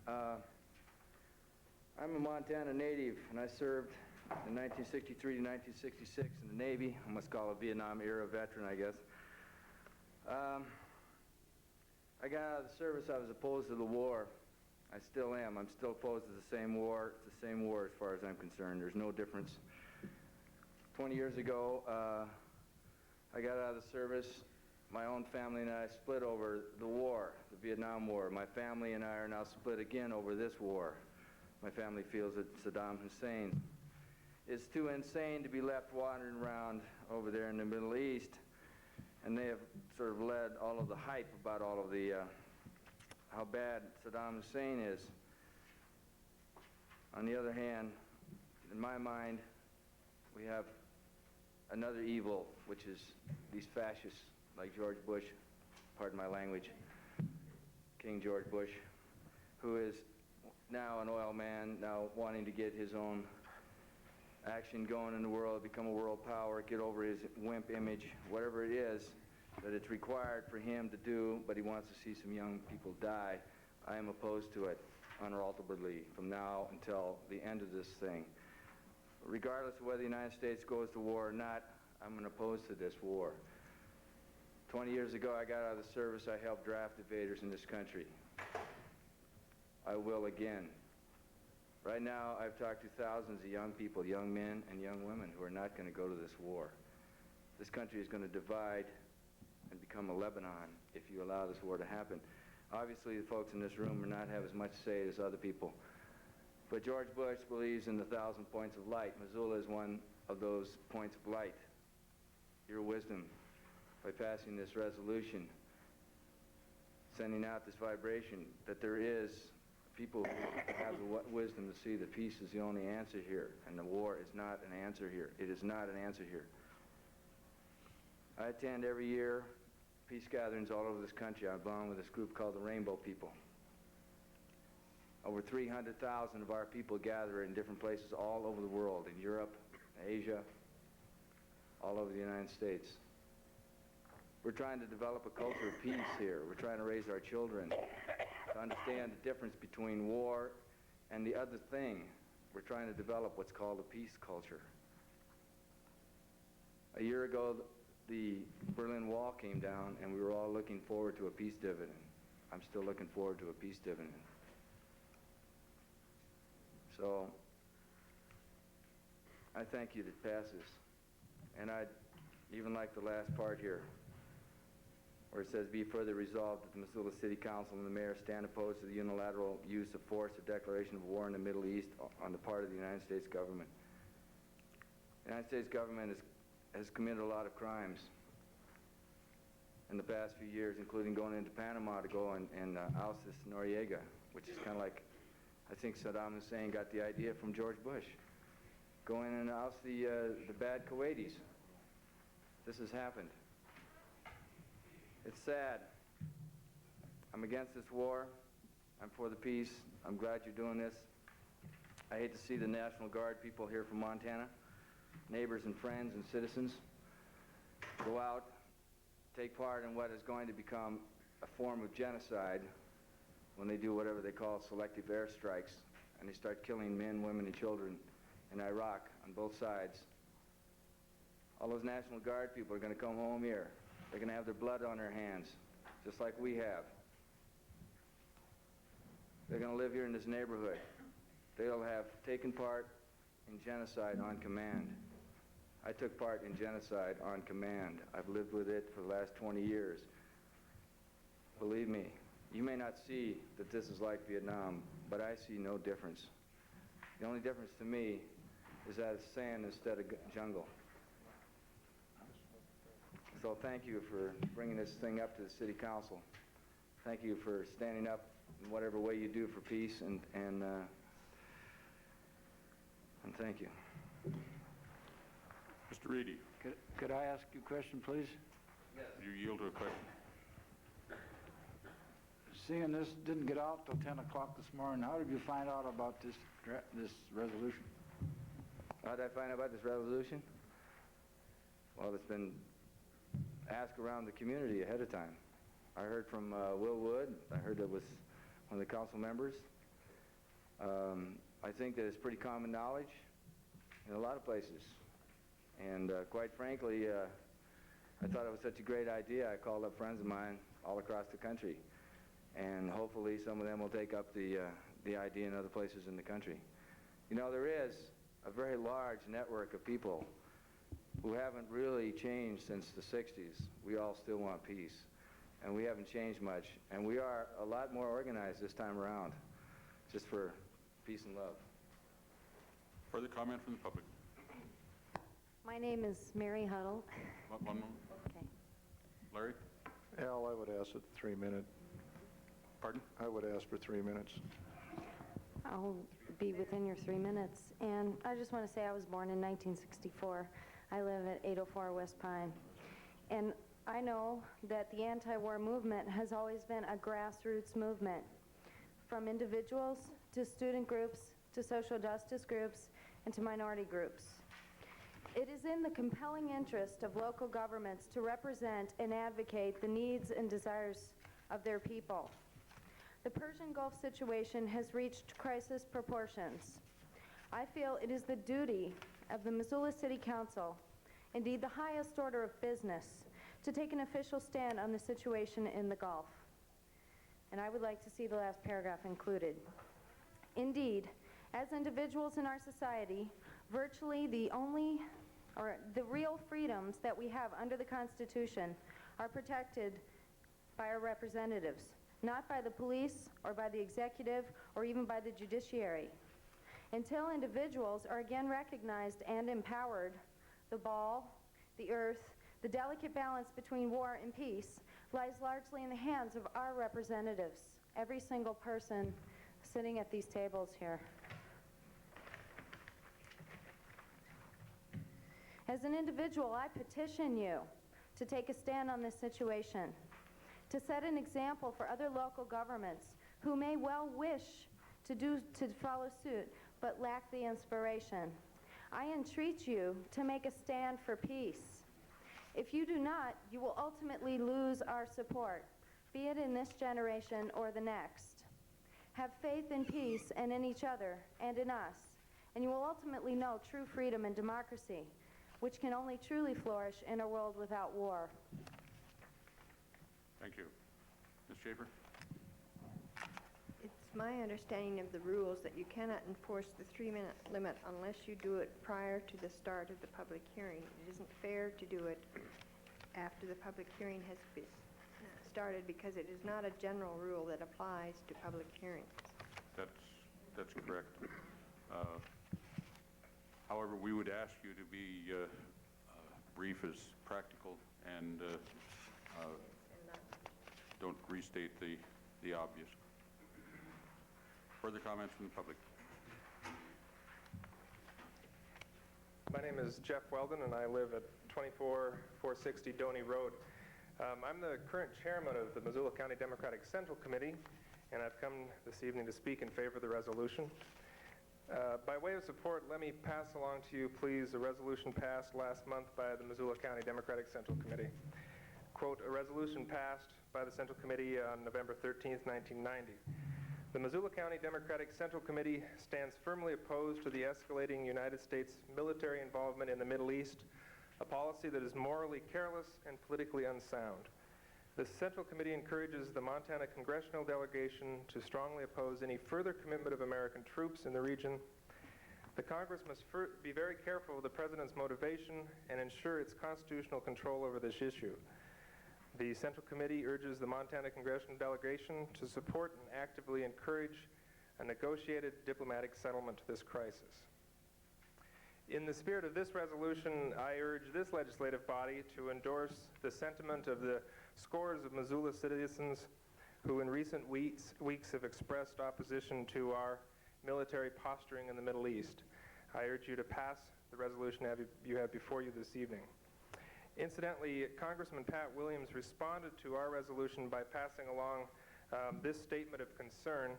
I'm a Montana native, and I served in 1963 to 1966 in the Navy. I must call a Vietnam-era veteran, I guess. I got out of the service. I was opposed to the war. I still am. I'm still opposed to the same war. It's the same war as far as I'm concerned. There's no difference. 20 years ago, I got out of the service. My own family and I split over the war, the Vietnam War. My family and I are now split again over this war. My family feels that Saddam Hussein is too insane to be left wandering around over there in the Middle East, and they have sort of led all of the hype about all of the how bad Saddam Hussein is. On the other hand, in my mind, we have another evil, which is these fascists like George Bush, pardon my language, King George Bush, who is now an oil man, now wanting to get his own action going in the world, become a world power, get over his wimp image, whatever it is that it's required for him to do, but he wants to see some young people die. I am opposed to it unalterably from now until the end of this thing. Regardless of whether the United States goes to war or not, I'm opposed to this war. 20 years ago, I got out of the service. I helped draft evaders in this country. I will again. Right now, I've talked to thousands of young people, young men and young women, who are not going to go to this war. This country is going to divide and become a Lebanon if you allow this war to happen. Obviously, the folks in this room will not have as much say as other people. But George Bush believes in the 1,000 points of light. Missoula is one of those points of light. Your wisdom, by passing this resolution, sending out this vibration, that there is people who have the wisdom to see that peace is the only answer here, and the war is not an answer here. It is not an answer here. I attend every year peace gatherings all over this country. I belong with this group called the Rainbow People. Over 300,000 of our people gather in different places all over the world, in Europe, Asia, all over the United States. We're trying to develop a culture of peace here. We're trying to raise our children to understand the difference between war and the other thing. We're trying to develop what's called a peace culture. A year ago, the Berlin Wall came down, and we were all looking forward to a peace dividend. I'm still looking forward to a peace dividend. So, I thank you that it passes. And I'd even like the last part here, where it says, be further resolved that the Missoula City Council and the Mayor stand opposed to the unilateral use of force or declaration of war in the Middle East on the part of the United States government. The United States government has committed a lot of crimes in the past few years, including going into Panama to go and oust this Noriega, which is kind of like, I think Saddam Hussein got the idea from George Bush. Go in and oust the bad Kuwaitis. This has happened. It's sad. I'm against this war. I'm for the peace. I'm glad you're doing this. I hate to see the National Guard people here from Montana, neighbors and friends and citizens, go out, take part in what is going to become a form of genocide when they do whatever they call selective airstrikes, and they start killing men, women, and children in Iraq on both sides. All those National Guard people are going to come home here. They're going to have their blood on their hands, just like we have. They're going to live here in this neighborhood. They'll have taken part in genocide on command. I took part in genocide on command. I've lived with it for the last 20 years. Believe me, you may not see that this is like Vietnam, but I see no difference. The only difference to me is that it's sand instead of jungle. So thank you for bringing this thing up to the City Council. Thank you for standing up in whatever way you do for peace, and thank you. Mr. Reedy, Could I ask you a question, please? Yes. you yield to a question. Seeing this didn't get out till 10 o'clock this morning, how did you find out about this resolution? How did I find out about this resolution? Well, it's been asked around the community ahead of time. I heard from Will Wood. I heard that with one of the council members. I think that it's pretty common knowledge in a lot of places. And quite frankly, I thought it was such a great idea, I called up friends of mine all across the country. And hopefully some of them will take up the idea in other places in the country. You know, there is a very large network of people who haven't really changed since the 60s. We all still want peace, and we haven't changed much. And we are a lot more organized this time around, just for peace and love. Further comment from the public? My name is Mary Huddle. One moment. Okay. Larry? Al, I would ask for 3 minutes. Pardon? I would ask for 3 minutes. I'll be within your 3 minutes. And I just want to say I was born in 1964. I live at 804 West Pine. And I know that the anti-war movement has always been a grassroots movement, from individuals to student groups to social justice groups and to minority groups. It is in the compelling interest of local governments to represent and advocate the needs and desires of their people. The Persian Gulf situation has reached crisis proportions. I feel it is the duty of the Missoula City Council, indeed the highest order of business, to take an official stand on the situation in the Gulf. And I would like to see the last paragraph included. Indeed, as individuals in our society, virtually the real freedoms that we have under the Constitution are protected by our representatives, not by the police or by the executive or even by the judiciary. Until individuals are again recognized and empowered, the ball, the earth, the delicate balance between war and peace lies largely in the hands of our representatives, every single person sitting at these tables here. As an individual, I petition you to take a stand on this situation, to set an example for other local governments who may well wish to follow suit, but lack the inspiration. I entreat you to make a stand for peace. If you do not, you will ultimately lose our support, be it in this generation or the next. Have faith in peace and in each other and in us, and you will ultimately know true freedom and democracy, which can only truly flourish in a world without war. Thank you. Ms. Schaefer? It's my understanding of the rules that you cannot enforce the 3-minute limit unless you do it prior to the start of the public hearing. It isn't fair to do it after the public hearing has been started, because it is not a general rule that applies to public hearings. That's correct. However, we would ask you to be brief as practical and don't restate the obvious. Further comments from the public? My name is Jeff Weldon, and I live at 24460 Doney Road. I'm the current chairman of the Missoula County Democratic Central Committee, and I've come this evening to speak in favor of the resolution. By way of support, let me pass along to you, please, a resolution passed last month by the Missoula County Democratic Central Committee. Quote, a resolution passed by the Central Committee on November 13th, 1990. The Missoula County Democratic Central Committee stands firmly opposed to the escalating United States military involvement in the Middle East, a policy that is morally careless and politically unsound. The Central Committee encourages the Montana congressional delegation to strongly oppose any further commitment of American troops in the region. The Congress must be very careful of the President's motivation and ensure its constitutional control over this issue. The Central Committee urges the Montana congressional delegation to support and actively encourage a negotiated diplomatic settlement to this crisis. In the spirit of this resolution, I urge this legislative body to endorse the sentiment of the scores of Missoula citizens who in recent weeks have expressed opposition to our military posturing in the Middle East. I urge you to pass the resolution you have before you this evening. Incidentally, Congressman Pat Williams responded to our resolution by passing along this statement of concern.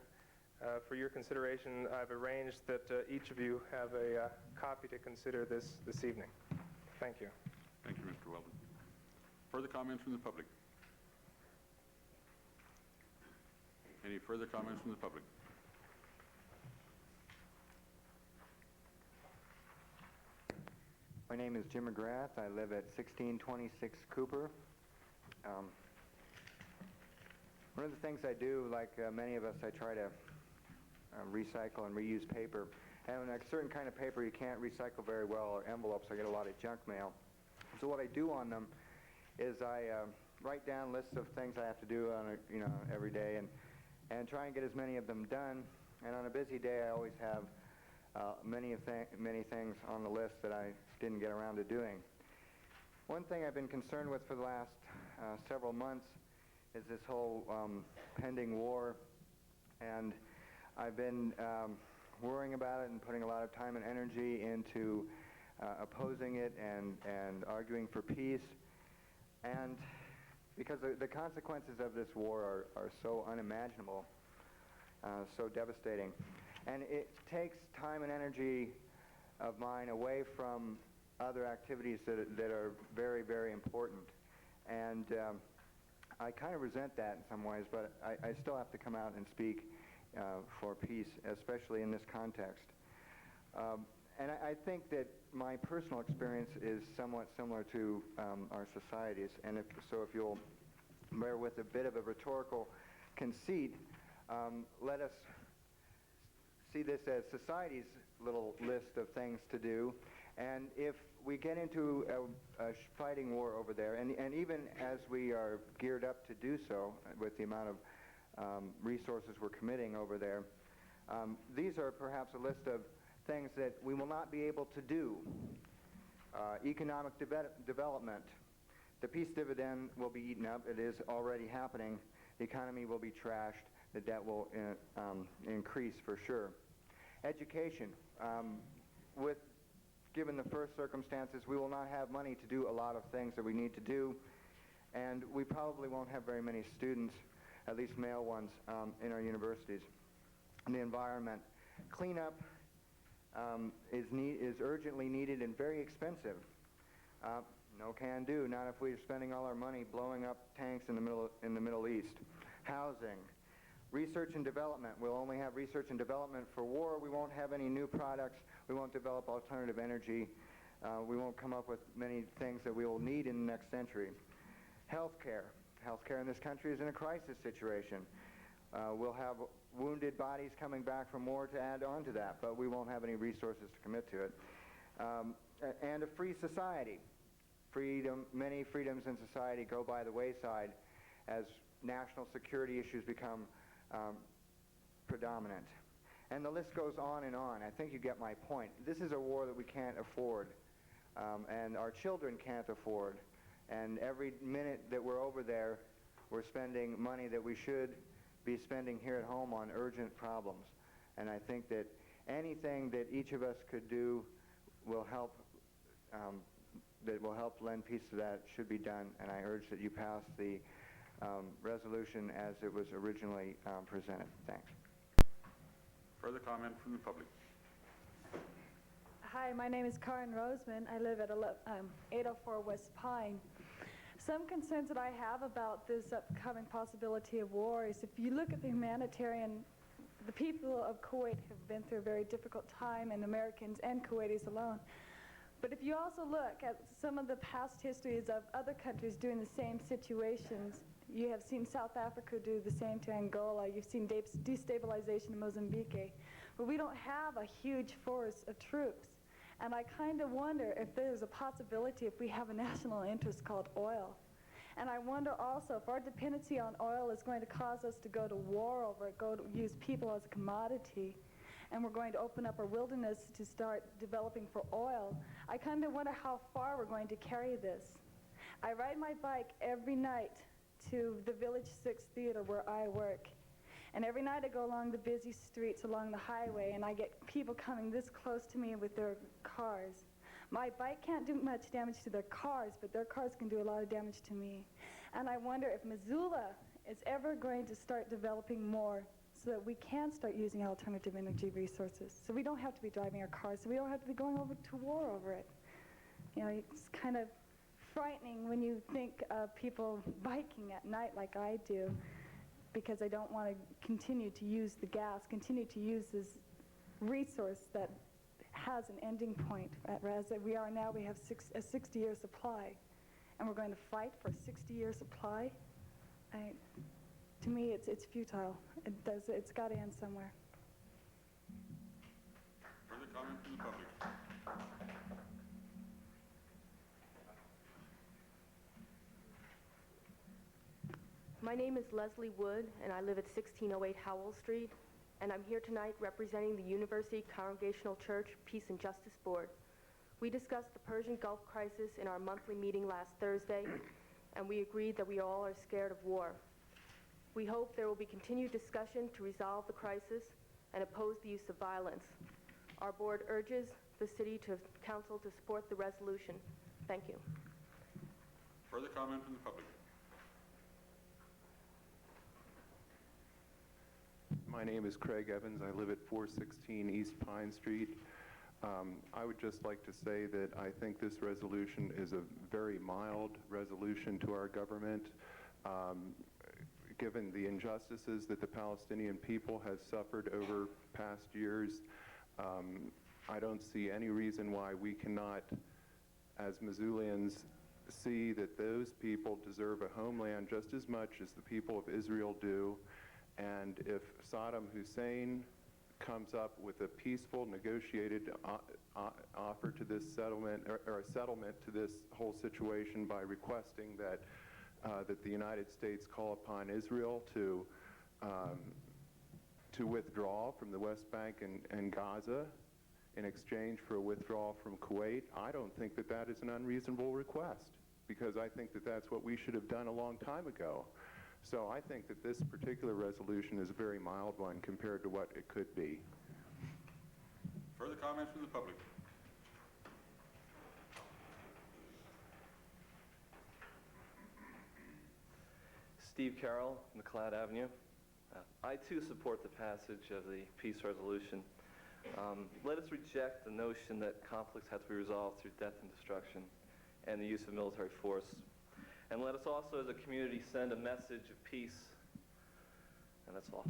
For your consideration, I've arranged that each of you have a copy to consider this evening. Thank you. Thank you, Mr. Weldon. Further comments from the public? Any further comments from the public? My name is Jim McGrath. I live at 1626 Cooper. One of the things I do, like many of us, I try to recycle and reuse paper. And a certain kind of paper you can't recycle very well, or envelopes. I get a lot of junk mail. So what I do on them is I write down lists of things I have to do on every day, and try and get as many of them done. And on a busy day, I always have many things on the list that I didn't get around to doing. One thing I've been concerned with for the last several months is this whole pending war, and I've been worrying about it and putting a lot of time and energy into opposing it and arguing for peace. And because the consequences of this war are so unimaginable, so devastating. And it takes time and energy of mine away from other activities that are very, very important. And I kind of resent that in some ways, but I still have to come out and speak for peace, especially in this context. And I think that my personal experience is somewhat similar to our society's. And if you'll bear with a bit of a rhetorical conceit, let us see this as society's little list of things to do. And if we get into a fighting war over there, and even as we are geared up to do so with the amount of resources we're committing over there, these are perhaps a list of things that we will not be able to do. Economic development. The peace dividend will be eaten up. It is already happening. The economy will be trashed. The debt will increase for sure. Education. Given the first circumstances, we will not have money to do a lot of things that we need to do, and we probably won't have very many students, at least male ones, in our universities. And the environment. Cleanup is urgently needed and very expensive. No can do, not if we're spending all our money blowing up tanks in the Middle East. Housing. Research and development. We'll only have research and development for war. We won't have any new products. We won't develop alternative energy. We won't come up with many things that we will need in the next century. Healthcare. Healthcare in this country is in a crisis situation. We'll have wounded bodies coming back from war to add on to that, but we won't have any resources to commit to it. And a free society. Many freedoms in society go by the wayside as national security issues become predominant. And the list goes on and on. I think you get my point. This is a war that we can't afford, and our children can't afford. And every minute that we're over there, we're spending money that we should be spending here at home on urgent problems. And I think that anything that each of us could do will help, lend peace to that should be done. And I urge that you pass the resolution as it was originally presented. Thanks. Further comment from the public? Hi, my name is Karen Roseman. I live at 804 West Pine. Some concerns that I have about this upcoming possibility of war is if you look at the people of Kuwait have been through a very difficult time, and Americans and Kuwaitis alone. But if you also look at some of the past histories of other countries doing the same situations, you have seen South Africa do the same to Angola, you've seen destabilization in Mozambique, but we don't have a huge force of troops. And I kind of wonder if there's a possibility if we have a national interest called oil. And I wonder also if our dependency on oil is going to cause us to go to war over it, go to use people as a commodity, and we're going to open up our wilderness to start developing for oil. I kind of wonder how far we're going to carry this. I ride my bike every night to the Village 6 Theater where I work. And every night I go along the busy streets along the highway, and I get people coming this close to me with their cars. My bike can't do much damage to their cars, but their cars can do a lot of damage to me. And I wonder if Missoula is ever going to start developing more so that we can start using alternative energy resources, so we don't have to be driving our cars, so we don't have to be going over to war over it. You know, it's kind of frightening when you think of people biking at night like I do, because I don't want to continue to use the gas, continue to use this resource that has an ending point. Whereas we are now, we have a 60-year supply, and we're going to fight for a 60-year supply. To me, it's futile. It's got to end somewhere. Further comment from the public? My name is Leslie Wood, and I live at 1608 Howell Street, and I'm here tonight representing the University Congregational Church Peace and Justice Board. We discussed the Persian Gulf crisis in our monthly meeting last Thursday, and we agreed that we all are scared of war. We hope there will be continued discussion to resolve the crisis and oppose the use of violence. Our board urges the City Council to support the resolution. Thank you. Further comment from the public? My name is Craig Evans. I live at 416 East Pine Street. I would just like to say that I think this resolution is a very mild resolution to our government. Given the injustices that the Palestinian people have suffered over past years, I don't see any reason why we cannot, as Missoulians, see that those people deserve a homeland just as much as the people of Israel do. And if Saddam Hussein comes up with a peaceful, negotiated offer to this settlement, or a settlement to this whole situation by requesting that that the United States call upon Israel to withdraw from the West Bank and Gaza in exchange for a withdrawal from Kuwait, I don't think that that is an unreasonable request, because I think that that's what we should have done a long time ago. So I think that this particular resolution is a very mild one compared to what it could be. Further comments from the public? Steve Carroll, McLeod Avenue. I too support the passage of the peace resolution. Let us reject the notion that conflicts have to be resolved through death and destruction and the use of military force. And let us also, as a community, send a message of peace. And that's all.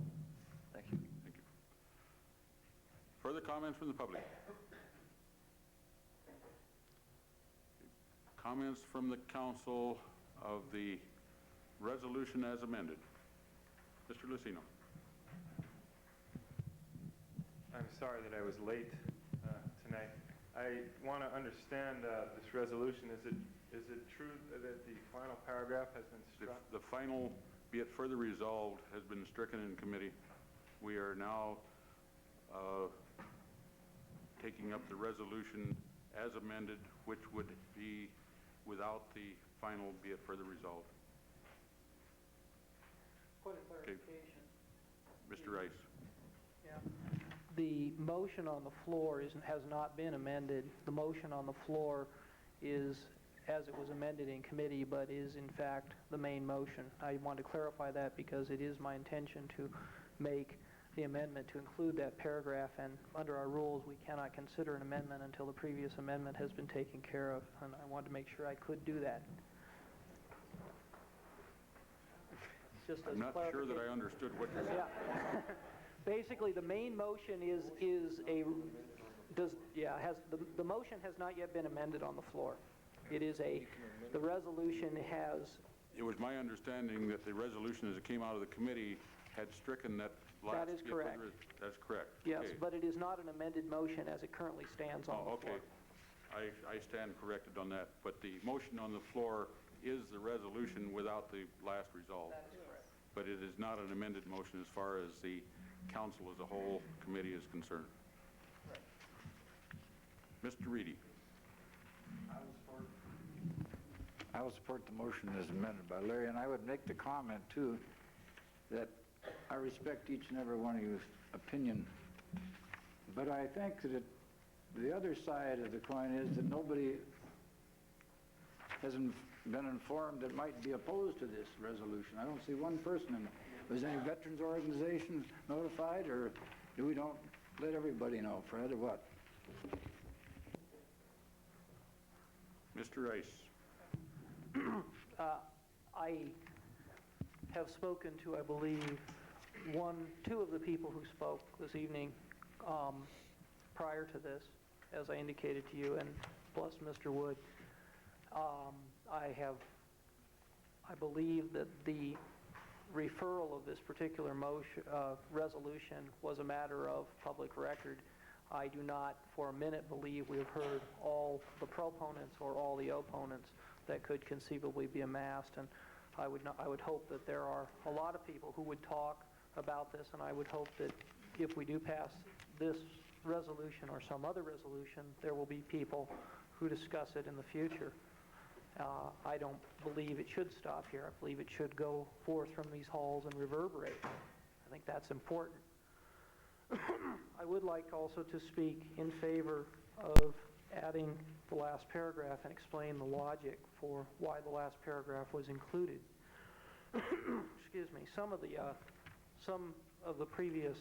Thank you. Thank you. Further comments from the public? Comments from the council of the resolution as amended. Mr. Lucino. I'm sorry that I was late tonight. I want to understand this resolution. Is it true that the final paragraph has been struck? The final, be it further resolved, has been stricken in committee. We are now taking up the resolution as amended, which would be without the final, be it further resolved. Point of clarification. Okay. Mr. Rice. Yeah. The motion on the floor has not been amended. The motion on the floor is as it was amended in committee, but is in fact the main motion. I want to clarify that because it is my intention to make the amendment to include that paragraph, and under our rules, we cannot consider an amendment until the previous amendment has been taken care of, and I wanted to make sure I could do that. Just as I'm not sure that I understood what you said. Yeah. Basically, the main motion the motion has not yet been amended on the floor. The resolution has... It was my understanding that the resolution as it came out of the committee had stricken that last... That is correct. That's correct. Yes, Okay. but it is not an amended motion as it currently stands on the floor. Okay. I stand corrected on that, but the motion on the floor is the resolution without the last resolve. That is correct. But it is not an amended motion as far as the council as a whole committee is concerned. Mr. Reedy. I will support the motion as amended by Larry, and I would make the comment, too, that I respect each and every one of you's opinion, but I think that the other side of the coin is that nobody has been informed that might be opposed to this resolution. I don't see one person in it. Was any veterans organization notified, or do we don't let everybody know, Fred, or what? Mr. Rice. I have spoken to, I believe, two of the people who spoke this evening prior to this, as I indicated to you, and plus Mr. Wood. I believe that the referral of this particular resolution was a matter of public record. I do not for a minute believe we have heard all the proponents or all the opponents that could conceivably be amassed, and I would hope that there are a lot of people who would talk about this, and I would hope that if we do pass this resolution or some other resolution, there will be people who discuss it in the future. I don't believe it should stop here. I believe it should go forth from these halls and reverberate. I think that's important. I would like also to speak in favor of adding the last paragraph and explain the logic for why the last paragraph was included. Excuse me. Some of the previous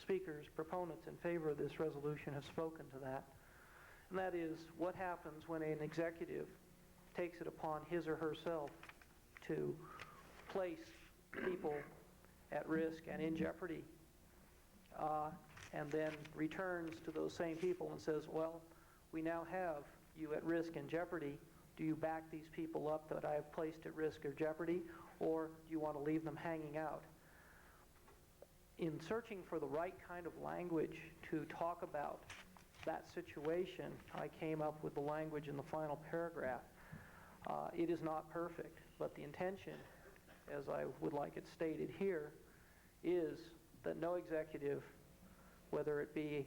speakers, proponents in favor of this resolution, have spoken to that. And that is what happens when an executive takes it upon his or herself to place people at risk and in jeopardy, and then returns to those same people and says, well, we now have you at risk and jeopardy. Do you back these people up that I have placed at risk or jeopardy, or do you want to leave them hanging out? In searching for the right kind of language to talk about that situation, I came up with the language in the final paragraph. It is not perfect, but the intention, as I would like it stated here, is that no executive, whether it be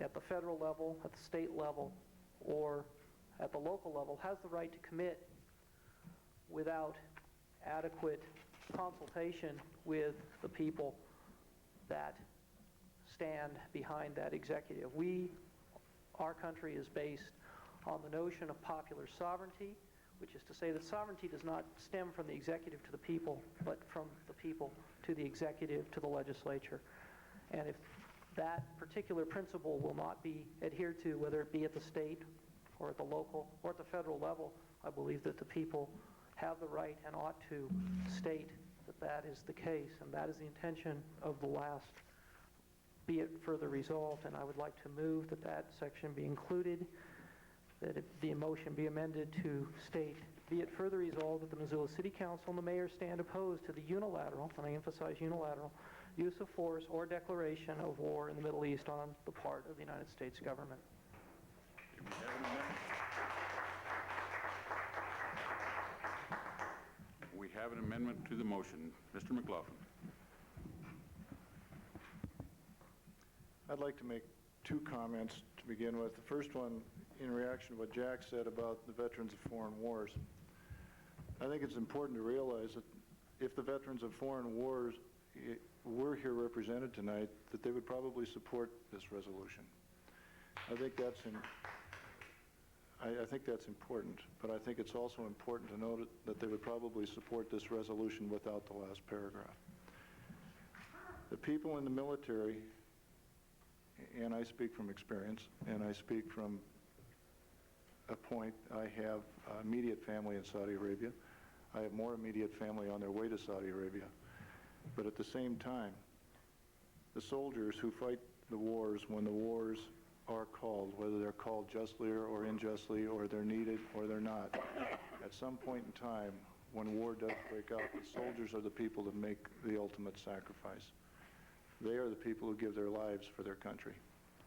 at the federal level, at the state level, or at the local level, has the right to commit without adequate consultation with the people that stand behind that executive. Our country is based on the notion of popular sovereignty, which is to say that sovereignty does not stem from the executive to the people, but from the people to the executive to the legislature. And if that particular principle will not be adhered to, whether it be at the state or at the local or at the federal level, I believe that the people have the right and ought to state that that is the case, and that is the intention of the last be it further resolved. And I would like to move that that section be included, that the motion be amended to state, be it further resolved that the Missoula City Council and the mayor stand opposed to the unilateral, and I emphasize unilateral, use of force or declaration of war in the Middle East on the part of the United States government. We have an amendment to the motion. Mr. McLaughlin. I'd like to make two comments to begin with. The first one, in reaction to what Jack said about the veterans of foreign wars. I think it's important to realize that if the veterans of foreign wars were here represented tonight, that they would probably support this resolution. I think that's important, but I think it's also important to note that they would probably support this resolution without the last paragraph. The people in the military, and I speak from experience, and I speak from a point, I have immediate family in Saudi Arabia. I have more immediate family on their way to Saudi Arabia. But at the same time, the soldiers who fight the wars when the wars are called, whether they're called justly or unjustly, or they're needed or they're not, at some point in time, when war does break out, the soldiers are the people that make the ultimate sacrifice. They are the people who give their lives for their country,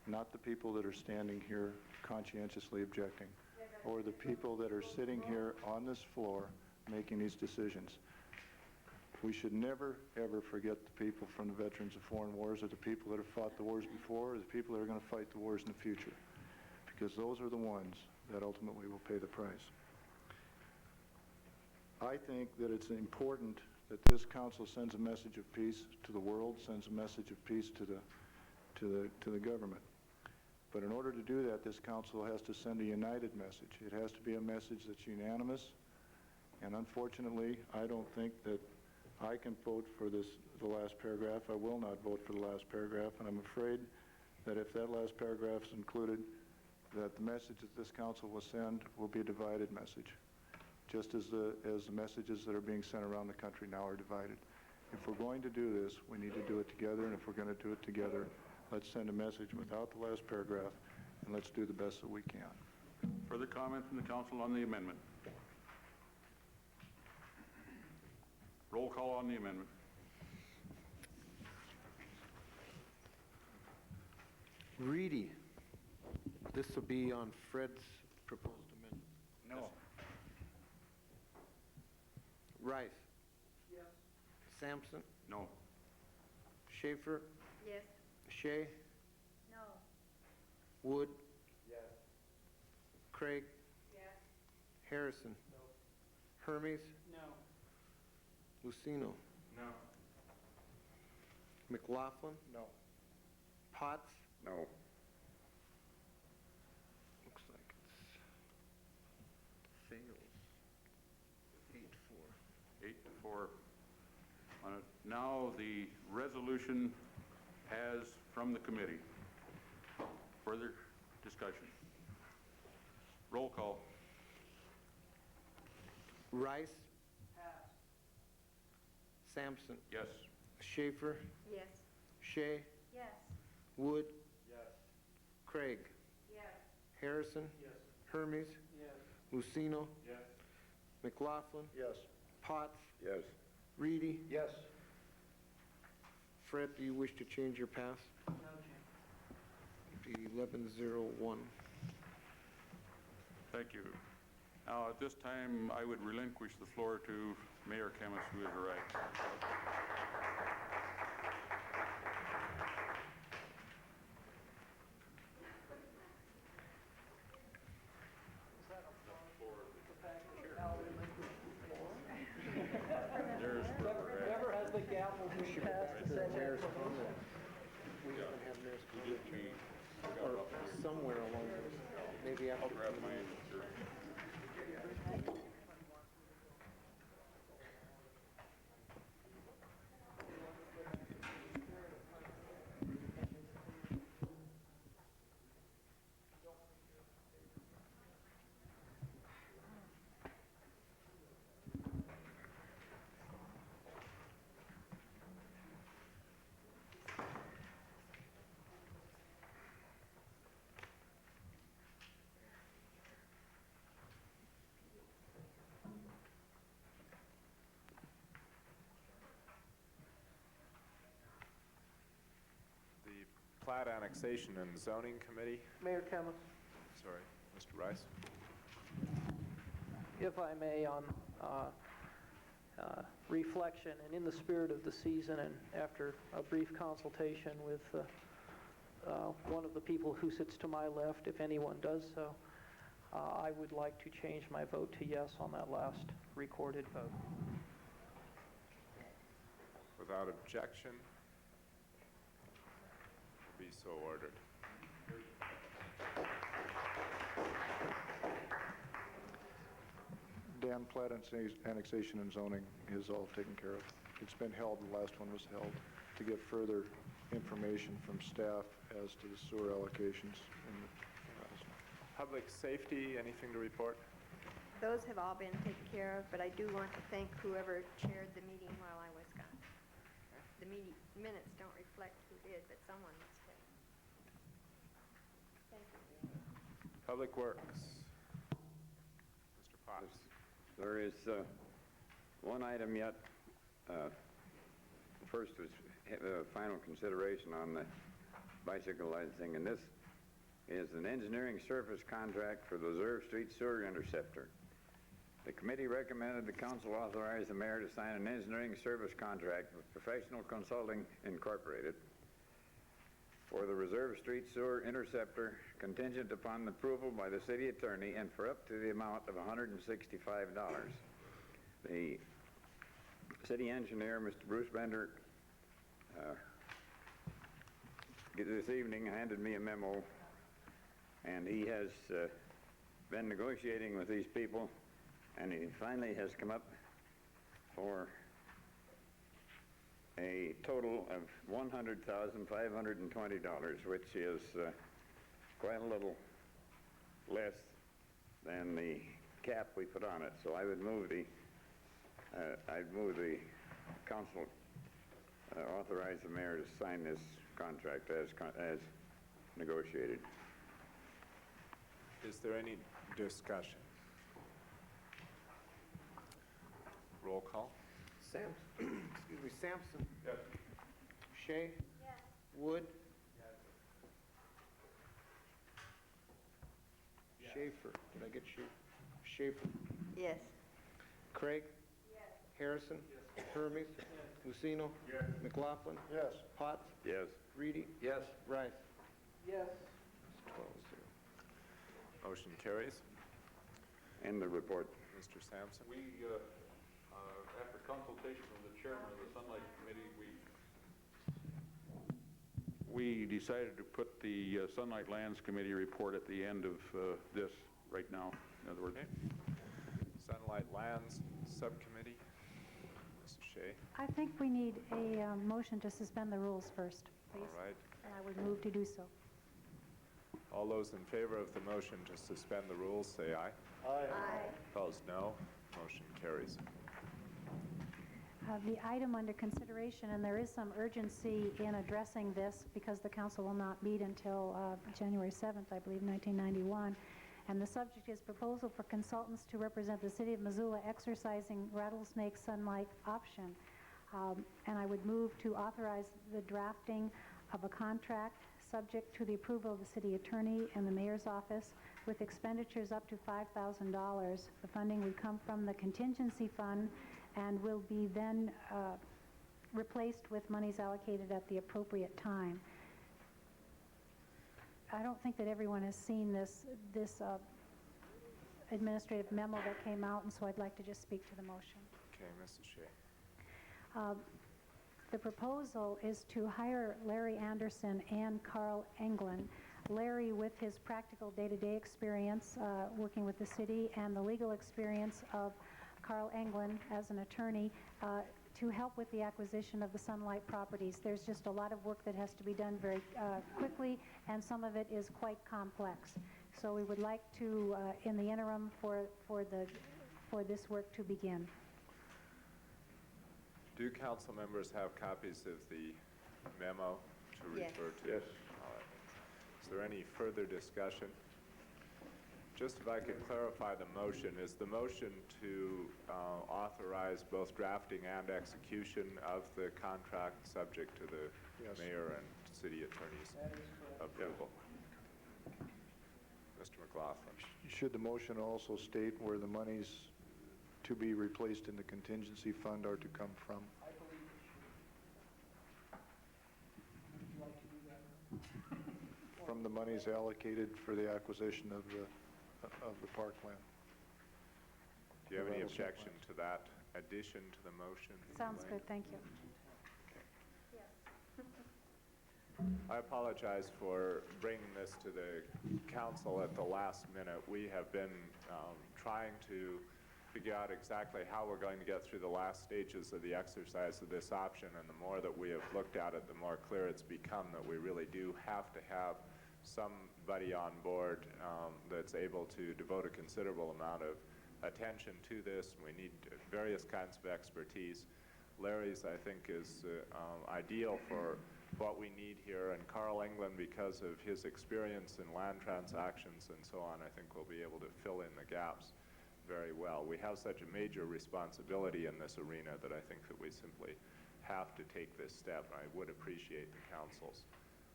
not the people that are standing here conscientiously objecting, or the people that are sitting here on this floor making these decisions. We should never, ever forget the people from the veterans of foreign wars, or the people that have fought the wars before, or the people that are going to fight the wars in the future, because those are the ones that ultimately will pay the price. I think that it's important that this council sends a message of peace to the world, sends a message of peace to the government. But in order to do that, this council has to send a united message. It has to be a message that's unanimous, and unfortunately, I don't think that I can vote for the last paragraph. I will not vote for the last paragraph, and I'm afraid that if that last paragraph is included, that the message that this council will send will be a divided message, just as the messages that are being sent around the country now are divided. If we're going to do this, we need to do it together, and if we're going to do it together, let's send a message without the last paragraph, and let's do the best that we can. Further comment from the council on the amendment? Roll call on the amendment. Reedy. This will be on Fred's proposed amendment. No. Rice. Yes. Sampson. No. Schaefer. Yes. Shea. No. Wood. Yes. Craig. Yes. Harrison. No. Hermes. No. Lucino. No. McLaughlin. No. Potts. No. Looks like it's fails. 8-4. 8-4 on it. Now the resolution has from the committee. Further discussion. Roll call. Rice. Pass. Sampson. Yes. Schaefer. Yes. Shea. Yes. Wood. Yes. Craig. Yes. Harrison. Yes. Hermes. Yes. Lucino. Yes. McLaughlin. Yes. Potts. Yes. Reedy. Yes. Fred, do you wish to change your pass? No change. Be 11-0-1. Thank you. Now, at this time, I would relinquish the floor to Mayor Kemmis, who has arrived. There's where we're at. Never has the gavel been passed to such a... We haven't had mayor's comment. Or somewhere along those, maybe after. I'll grab my shirt. Plat Annexation and Zoning Committee. Mayor Kemmis, Sorry, Mr. Rice. if I may, on reflection and in the spirit of the season and after a brief consultation with one of the people who sits to my left, if anyone does so, I would like to change my vote to yes on that last recorded vote. Without objection, be so ordered. Dan, plat annexation and zoning is all taken care of. It's been held, the last one was held. to get further information from staff as to the sewer allocations. Public safety, anything to report? Those have all been taken care of, but I do want to thank whoever chaired the meeting while I was gone. The meeting minutes don't reflect who did, but someone must have. Thank you. Public Works. Mr. Potts. There is one item yet. First was final consideration on the bicycle licensing, and this is an engineering service contract for the Reserve Street Sewer Interceptor. The committee recommended the council authorize the mayor to sign an engineering service contract with Professional Consulting Incorporated for the Reserve Street Sewer Interceptor, contingent upon approval by the city attorney and for up to the amount of $165. The city engineer, Mr. Bruce Bender, this evening handed me a memo, and he has been negotiating with these people, and he finally has come up for a total of $100,520, which is quite a little less than the cap we put on it. So I would move I'd move the council authorize the mayor to sign this contract as negotiated. Is there any discussion? Roll call. Excuse me, Sampson. Yes. Shea. Yes. Wood. Schaefer. Did I get Schaefer? Yes. Craig. Yes. Harrison. Yes. Hermes. Yes. Lucino. Yes. McLaughlin. Yes. Potts. Yes. Reedy. Yes. Rice. Yes. 12-0. Motion carries. End the report. Mr. Sampson. We, after consultation with the chairman of the Sunlight Committee, we decided to put the Sunlight Lands Committee report at the end of this right now. In other words, Sunlight Lands Subcommittee. Mrs. Shea. I think we need a motion to suspend the rules first, please. All right. And I would move to do so. All those in favor of the motion to suspend the rules, say aye. Aye. Opposed, no. Motion carries. The item under consideration, and there is some urgency in addressing this because the council will not meet until January 7th, I believe, 1991. And the subject is proposal for consultants to represent the city of Missoula exercising rattlesnake sunlight option. And I would move to authorize the drafting of a contract subject to the approval of the city attorney and the mayor's office with expenditures up to $5,000. The funding would come from the contingency fund and will be then replaced with monies allocated at the appropriate time. I don't think that everyone has seen this administrative memo that came out, and so I'd like to just speak to the motion. Okay, Mrs. Shea. The proposal is to hire Larry Anderson and Carl Englund. Larry with his practical day-to-day experience working with the city and the legal experience of Carl Englund as an attorney to help with the acquisition of the Sunlight properties. There's just a lot of work that has to be done very quickly, and some of it is quite complex. So we would like to, in the interim, for this work to begin. Do council members have copies of the memo to Yes. refer to? Yes. All right. Is there any further discussion? Just if I could clarify the motion, is the motion to authorize both drafting and execution of the contract subject to the mayor and city attorney's approval? Mr. McLaughlin. Should the motion also state where the monies to be replaced in the contingency fund are to come from? I believe it should. Would you like to do that? From the monies allocated for the acquisition of the parkland. Do you have any Rattlesnake objection to that addition to the motion? Sounds good, thank you. I apologize for bringing this to the council at the last minute. We have been trying to figure out exactly how we're going to get through the last stages of the exercise of this option, and the more that we have looked at it, the more clear it's become that we really do have to have somebody on board that's able to devote a considerable amount of attention to this. We need various kinds of expertise. Larry's, I think, is ideal for what we need here, and Carl England, because of his experience in land transactions and so on, I think will be able to fill in the gaps very well. We have such a major responsibility in this arena that I think that we simply have to take this step. I would appreciate the council's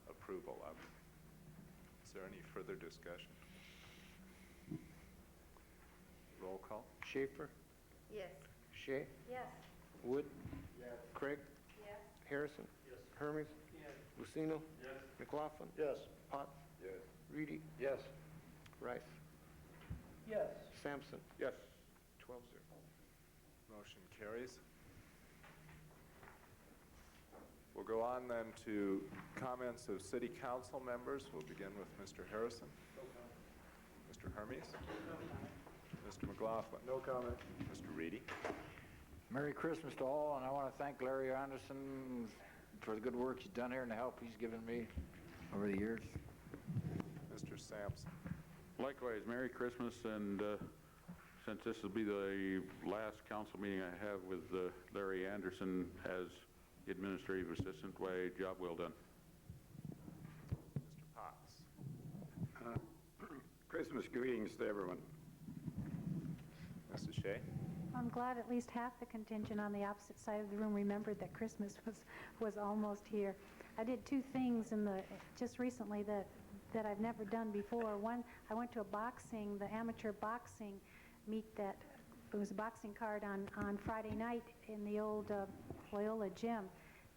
approval of it. Is there any further discussion? Roll call. Schaefer? Yes. Shea? Yes. Wood? Yes. Craig? Yes. Harrison? Yes. Hermes? Yes. Lucino? Yes. McLaughlin? Yes. Potts? Yes. Reedy? Yes. Rice? Yes. Sampson? Yes. 12-0. Motion carries. We'll go on then to comments of city council members. We'll begin with Mr. Harrison. Mr. Hermes. Mr. McLaughlin. No comment. Mr. Reedy. Merry Christmas to all, and I want to thank Larry Anderson for the good work he's done here and the help he's given me over the years. Mr. Sampson. Likewise, Merry Christmas, and since this will be the last council meeting I have with Larry Anderson as administrative assistant, why, job well done. Mr. Potts. Christmas greetings to everyone. Mrs. Shea. I'm glad at least half the contingent on the opposite side of the room remembered that Christmas was almost here. I did two things just recently that I've never done before. One, I went to the amateur boxing meet that there was a boxing card on Friday night in the old Loyola gym.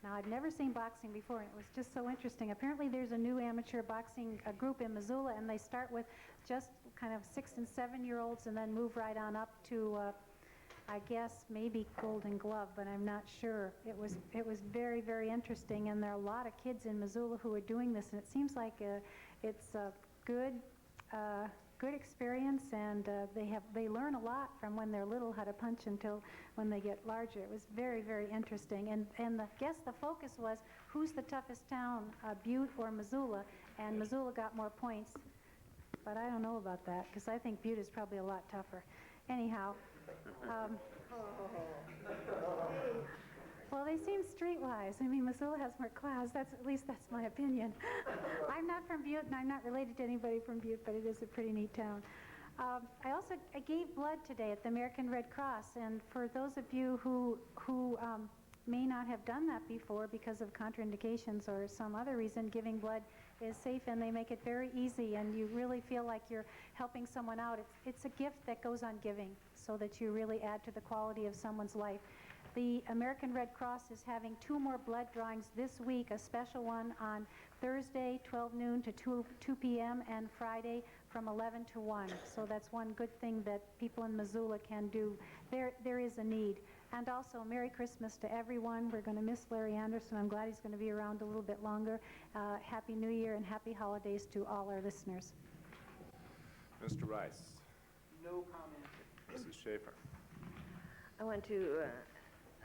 Now, I'd never seen boxing before, and it was just so interesting. Apparently, there's a new amateur boxing group in Missoula, and they start with just kind of 6- and 7-year-olds and then move right on up to, I guess, maybe Golden Glove, but I'm not sure. It was very, very interesting, and there are a lot of kids in Missoula who are doing this, and it seems like it's a good experience, and they learn a lot from when they're little how to punch until when they get larger. It was very, very interesting, and the focus was who's the toughest town, Butte or Missoula, and Missoula got more points, but I don't know about that because I think Butte is probably a lot tougher. Anyhow. Well, they seem streetwise. I mean, Missoula has more class. At least that's my opinion. I'm not from Butte, and I'm not related to anybody from Butte, but it is a pretty neat town. I gave blood today at the American Red Cross, and for those of you who may not have done that before because of contraindications or some other reason, giving blood is safe, and they make it very easy, and you really feel like you're helping someone out. It's a gift that goes on giving, so that you really add to the quality of someone's life. The American Red Cross is having 2 more blood drawings this week, a special one on Thursday, 12 noon to 2 p.m., and Friday from 11 to 1. So that's one good thing that people in Missoula can do. There is a need. And also, Merry Christmas to everyone. We're going to miss Larry Anderson. I'm glad he's going to be around a little bit longer. Happy New Year and happy holidays to all our listeners. Mr. Rice. No comment. Mrs. Schaefer. I want to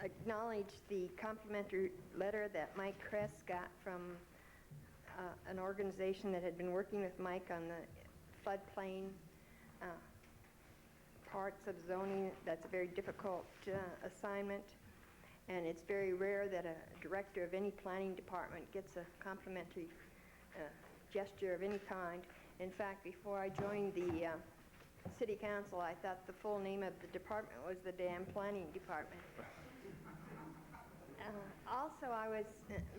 acknowledge the complimentary letter that Mike Kress got from an organization that had been working with Mike on the floodplain parts of zoning. That's a very difficult assignment, and it's very rare that a director of any planning department gets a complimentary gesture of any kind. In fact, before I joined the city council, I thought the full name of the department was the damn planning department. Also, I was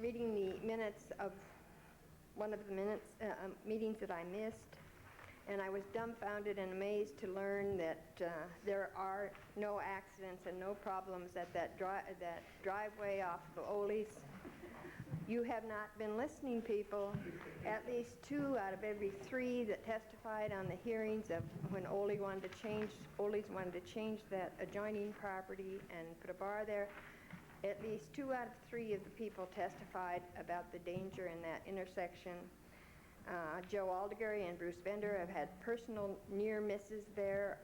reading the minutes of one of the meetings that I missed, and I was dumbfounded and amazed to learn that there are no accidents and no problems at that driveway off of Ole's. You have not been listening, people. At least 2 out of every 3 that testified on the hearings of when Ole's wanted to change that adjoining property and put a bar there. At least 2 out of 3 of the people testified about the danger in that intersection. Joe Aldegary and Bruce Bender have had personal near misses there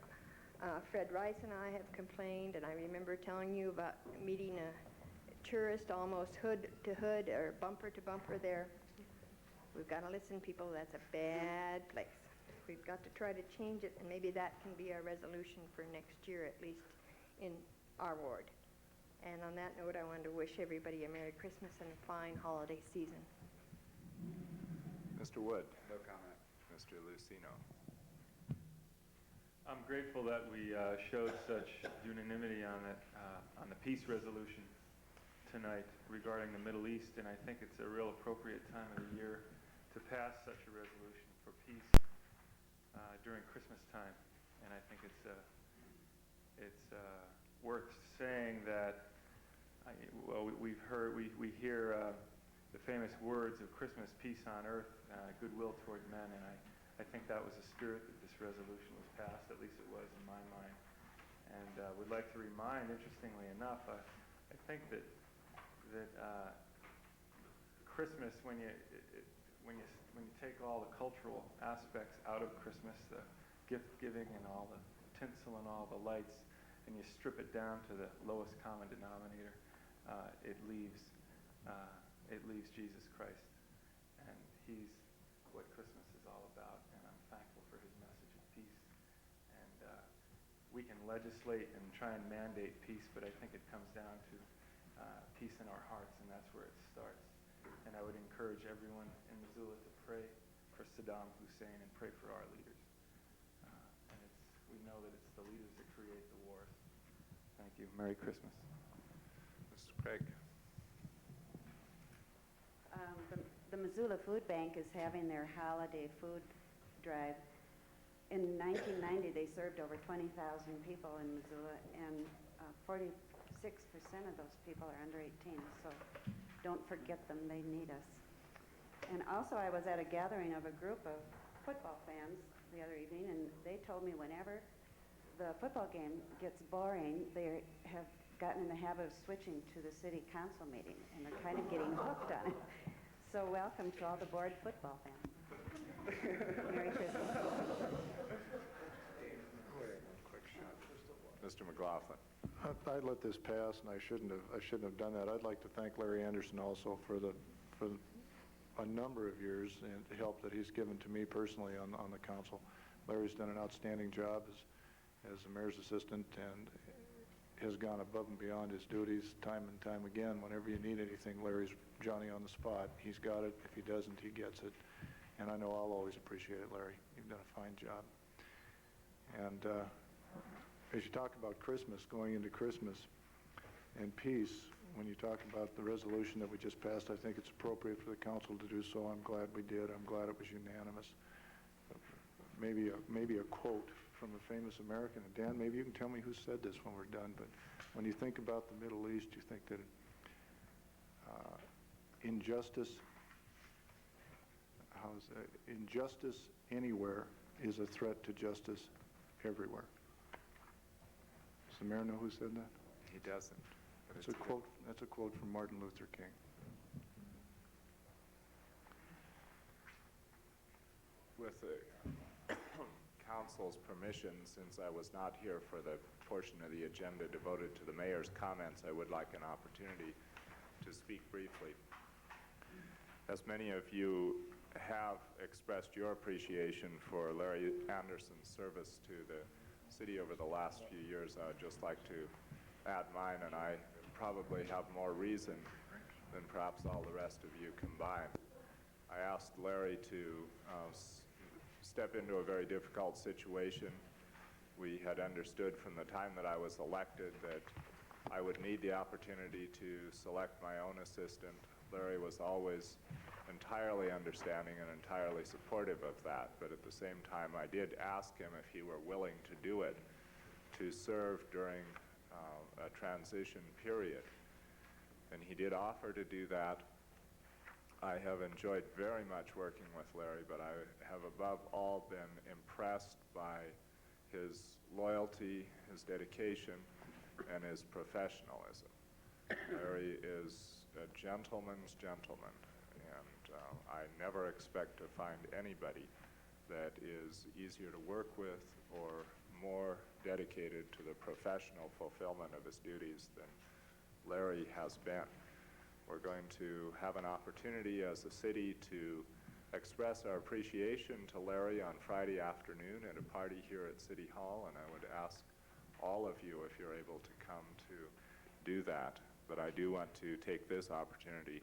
Fred Rice and I have complained, and I remember telling you about meeting a tourist almost hood to hood or bumper to bumper there. We've got to listen, people. That's a bad place. We've got to try to change it, and maybe that can be our resolution for next year, at least in our ward. And on that note, I wanted to wish everybody a Merry Christmas and a fine holiday season. Mr. Wood. No comment. Mr. Lucino. I'm grateful that we showed such unanimity on the peace resolution tonight regarding the Middle East, and I think it's a real appropriate time of the year to pass such a resolution for peace during Christmas time. And I think it's worth saying that we hear the famous words of Christmas, peace on earth, goodwill toward men, and I think that was the spirit that this resolution was passed, at least it was in my mind. And would like to remind, interestingly enough, I think that Christmas, when you take all the cultural aspects out of Christmas, the gift giving and all the tinsel and all the lights, and you strip it down to the lowest common denominator, it leaves Jesus Christ, and He's what Christmas is all about. And I'm thankful for His message of peace. And we can legislate and try and mandate peace, but I think it comes down to peace in our hearts, and that's where it starts. And I would encourage everyone in Missoula to pray for Saddam Hussein and pray for our leaders. And we know that it's the leaders that create the wars. Thank you. Merry Christmas. Mr. Craig. The Missoula Food Bank is having their holiday food drive. In 1990, they served over 20,000 people in Missoula, and 46% of those people are under 18, so don't forget them, they need us. And also, I was at a gathering of a group of football fans the other evening, and they told me whenever the football game gets boring, they have gotten in the habit of switching to the city council meeting, and they're kind of getting hooked on it. So welcome to all the bored football fans. Merry Christmas. Mr. McLaughlin. I'd let this pass, and I shouldn't have done that. I'd like to thank Larry Anderson also for a number of years and the help that he's given to me personally on the council. Larry's done an outstanding job as the mayor's assistant and has gone above and beyond his duties time and time again. Whenever you need anything, Larry's Johnny on the spot. He's got it. If he doesn't, he gets it. And I know I'll always appreciate it, Larry. You've done a fine job. And as you talk about Christmas, going into Christmas and peace, when you talk about the resolution that we just passed, I think it's appropriate for the council to do so. I'm glad we did. I'm glad it was unanimous. Maybe a quote from a famous American. And Dan, maybe you can tell me who said this when we're done, but when you think about the Middle East, you think that injustice anywhere is a threat to justice everywhere. Does the mayor know who said that? He doesn't. That's a quote. That's a quote from Martin Luther King. With the council's permission, since I was not here for the portion of the agenda devoted to the mayor's comments, I would like an opportunity to speak briefly. As many of you have expressed your appreciation for Larry Anderson's service to the city over the last few years, I would just like to add mine, and I probably have more reason than perhaps all the rest of you combined. I asked Larry to step into a very difficult situation. We had understood from the time that I was elected that I would need the opportunity to select my own assistant. Larry was always entirely understanding and entirely supportive of that, but at the same time I did ask him if he were willing to do it, to serve during a transition period. And he did offer to do that. I have enjoyed very much working with Larry, but I have above all been impressed by his loyalty, his dedication, and his professionalism. Larry is a gentleman's gentleman, and I never expect to find anybody that is easier to work with or more dedicated to the professional fulfillment of his duties than Larry has been. We're going to have an opportunity as a city to express our appreciation to Larry on Friday afternoon at a party here at City Hall, and I would ask all of you if you're able to come to do that. But I do want to take this opportunity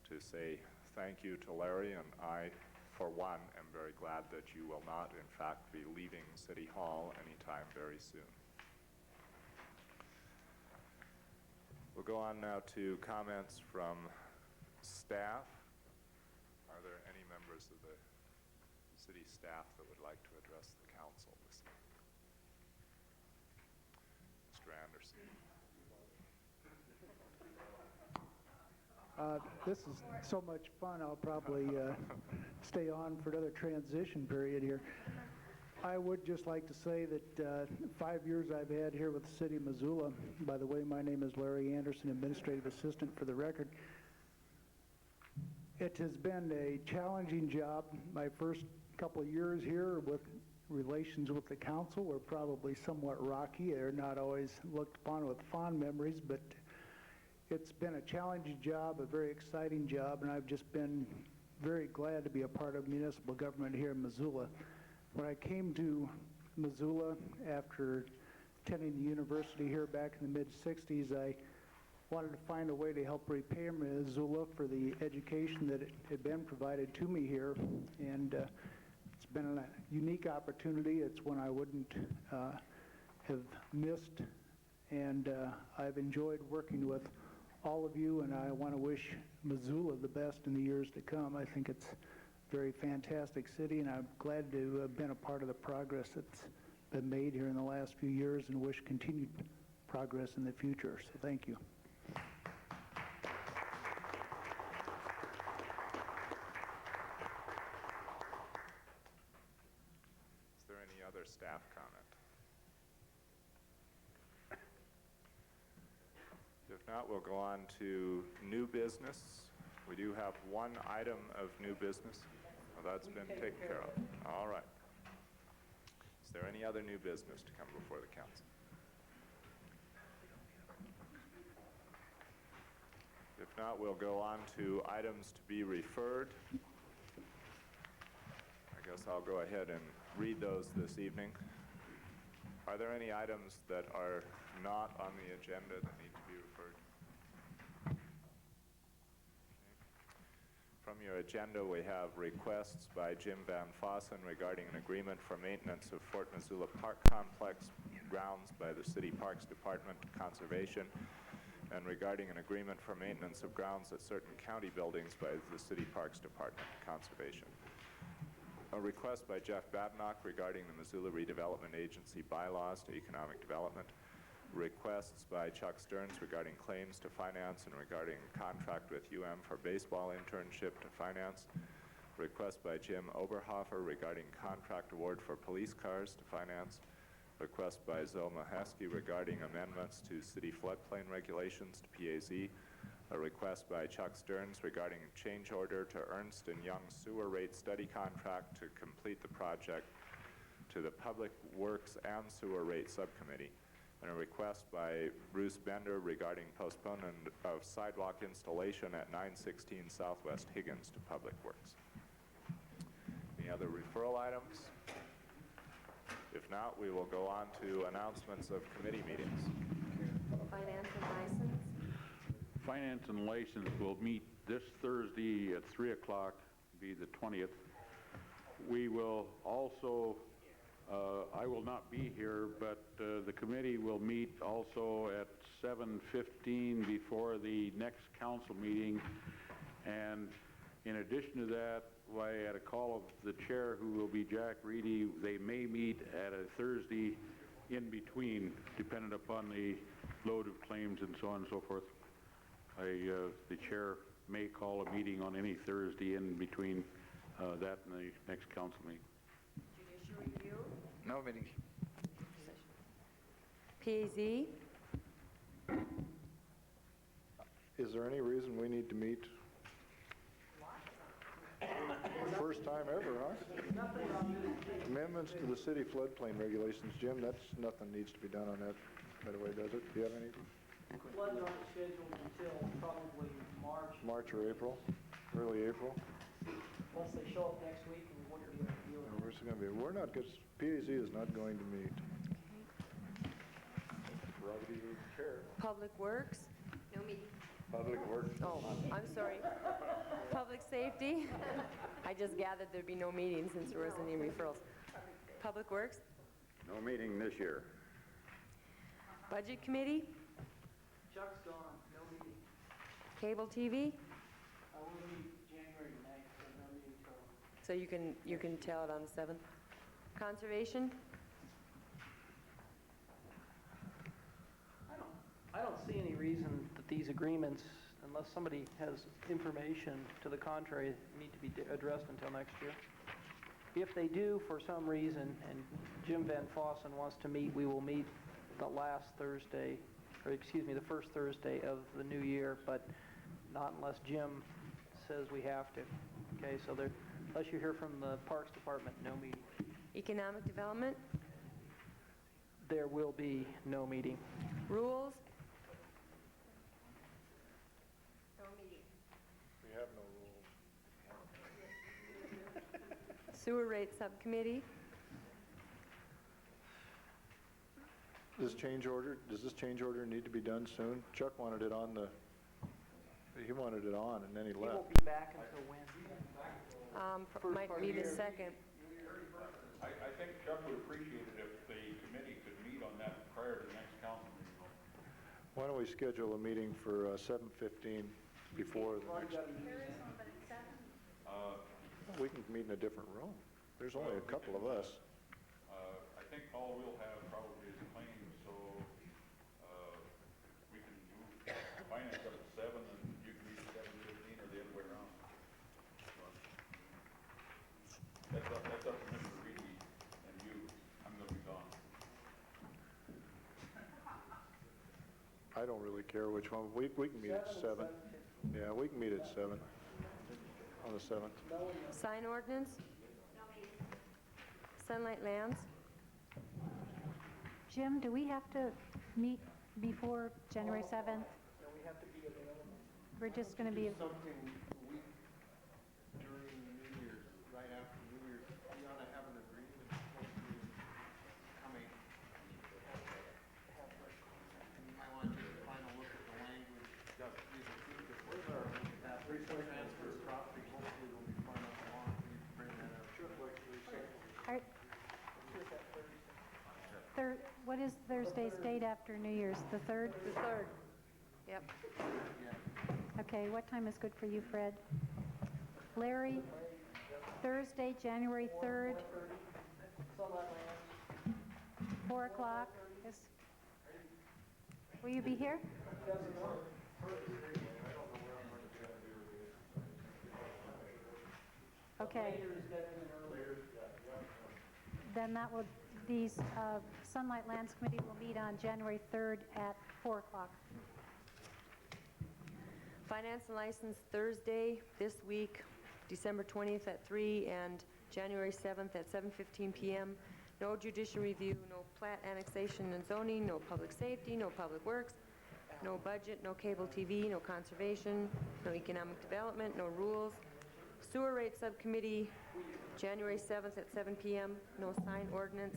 to say thank you to Larry, and I, for one, am very glad that you will not, in fact, be leaving City Hall anytime very soon. We'll go on now to comments from staff. Are there any members of the city staff that would like to address the council this evening? Mr. Anderson. This is so much fun, I'll probably stay on for another transition period here. I would just like to say that 5 years I've had here with the city of Missoula. By the way, my name is Larry Anderson, Administrative Assistant for the record. It has been a challenging job. My first couple of years here with relations with the council were probably somewhat rocky. They're not always looked upon with fond memories, but it's been a challenging job, a very exciting job, and I've just been very glad to be a part of municipal government here in Missoula. When I came to Missoula after attending the university here back in the mid-60s, I wanted to find a way to help repay Missoula for the education that had been provided to me here, and it's been a unique opportunity. It's one I wouldn't have missed, and I've enjoyed working with all of you, and I want to wish Missoula the best in the years to come. I think it's a very fantastic city, and I'm glad to have been a part of the progress that's been made here in the last few years, and wish continued progress in the future. So thank you. Is there any other staff comment? If not, we'll go on to new business. We do have one item of new business. Well, that's been taken care of. All right. Is there any other new business to come before the council? If not, we'll go on to items to be referred. I guess I'll go ahead and read those this evening. Are there any items that are not on the agenda that need to be referred? From your agenda, we have requests by Jim Van Fossen regarding an agreement for maintenance of Fort Missoula Park Complex grounds by the City Parks Department Conservation, and regarding an agreement for maintenance of grounds at certain county buildings by the City Parks Department Conservation. A request by Jeff Badnock regarding the Missoula Redevelopment Agency bylaws to economic development. Requests by Chuck Stearns regarding claims to finance and regarding contract with UM for baseball internship to finance. Request by Jim Oberhofer regarding contract award for police cars to finance. Request by Zoe Mahesky regarding amendments to city floodplain regulations to PAZ. A request by Chuck Stearns regarding change order to Ernst & Young sewer rate study contract to complete the project to the Public Works and Sewer Rate Subcommittee. And a request by Bruce Bender regarding postponement of sidewalk installation at 916 Southwest Higgins to Public Works. Any other referral items? If not, we will go on to announcements of committee meetings. Finance and license. Finance and License will meet this Thursday at 3 o'clock, be the 20th. We will also, I will not be here, but the committee will meet also at 7:15 before the next council meeting. And in addition to that, at a call of the chair, who will be Jack Reedy, they may meet at a Thursday in between, depending upon the load of claims and so on and so forth. The chair may call a meeting on any Thursday in between that and the next council meeting. Judicial review. No meeting. PAZ? Is there any reason we need to meet? First time ever, huh? Amendments to the city floodplain regulations. Jim, that's, nothing needs to be done on that right away, does it? Do you have any? Floods aren't scheduled until probably March. March or April? Early April? Unless they show up next week and we wouldn't be able to deal with it. Where's it going to be? We're not, because PAZ is not going to meet. Robbie, you care? Public Works? No meeting. Public Works. Oh, I'm sorry. Public Safety? I just gathered there'd be no meeting since there wasn't any referrals. Public Works? No meeting this year. Budget Committee? Chuck's gone, no meeting. Cable TV? I will meet January 9th, so no meeting till. So you can tell it on the 7th. Conservation? I don't see any reason that these agreements, unless somebody has information to the contrary, need to be addressed until next year. If they do, for some reason, and Jim Van Fossen wants to meet, we will meet the last Thursday, or excuse me, the first Thursday of the new year, but not unless Jim says we have to. Okay, so there, unless you hear from the Parks Department, no meeting. Economic Development? There will be no meeting. Rules? No meeting. We have no rules. Sewer Rate Subcommittee? Does this change order need to be done soon? Chuck wanted it on the, he wanted it on and then he He left. won't be back until when? Might be the 2nd. I think Chuck would appreciate it if the committee could meet on that prior to the next council meeting. Why don't we schedule a meeting for 7:15 before the next? We can meet in a different room. There's only a couple of us. I think all we'll have probably is claims, so we can move finance up to 7 and you can meet at 7:15 or the other way around. That's up to Mr. Reedy and you. I'm going to be gone. I don't really care which one. We can meet at 7. Yeah, we can meet at 7 on the 7th. Sign Ordinance? No meeting. Sunlight Lands? Jim, do we have to meet before January 7th? No, we have to be available. We're just going to be, Something a week during New Year's, right after New Year's, we ought to have an agreement coming. You might want to take a final look at the language. Transfer of property, hopefully will be far enough along, we can bring that up. what is Thursday's date after New Year's? The 3rd? The 3rd. Yep. Okay, what time is good for you, Fred? Larry, Thursday, January 3rd, 4 o'clock. Will you be here? Okay. Then that will, these Sunlight Lands Committee will meet on January 3rd at 4 o'clock. Finance and License Thursday this week, December 20th at 3 and January 7th at 7:15 p.m. No judicial review, no plat annexation and zoning, no public safety, no public works, no budget, no cable TV, no conservation, no economic development, no rules. Sewer Rate Subcommittee, January 7th at 7 p.m. No sign ordinance.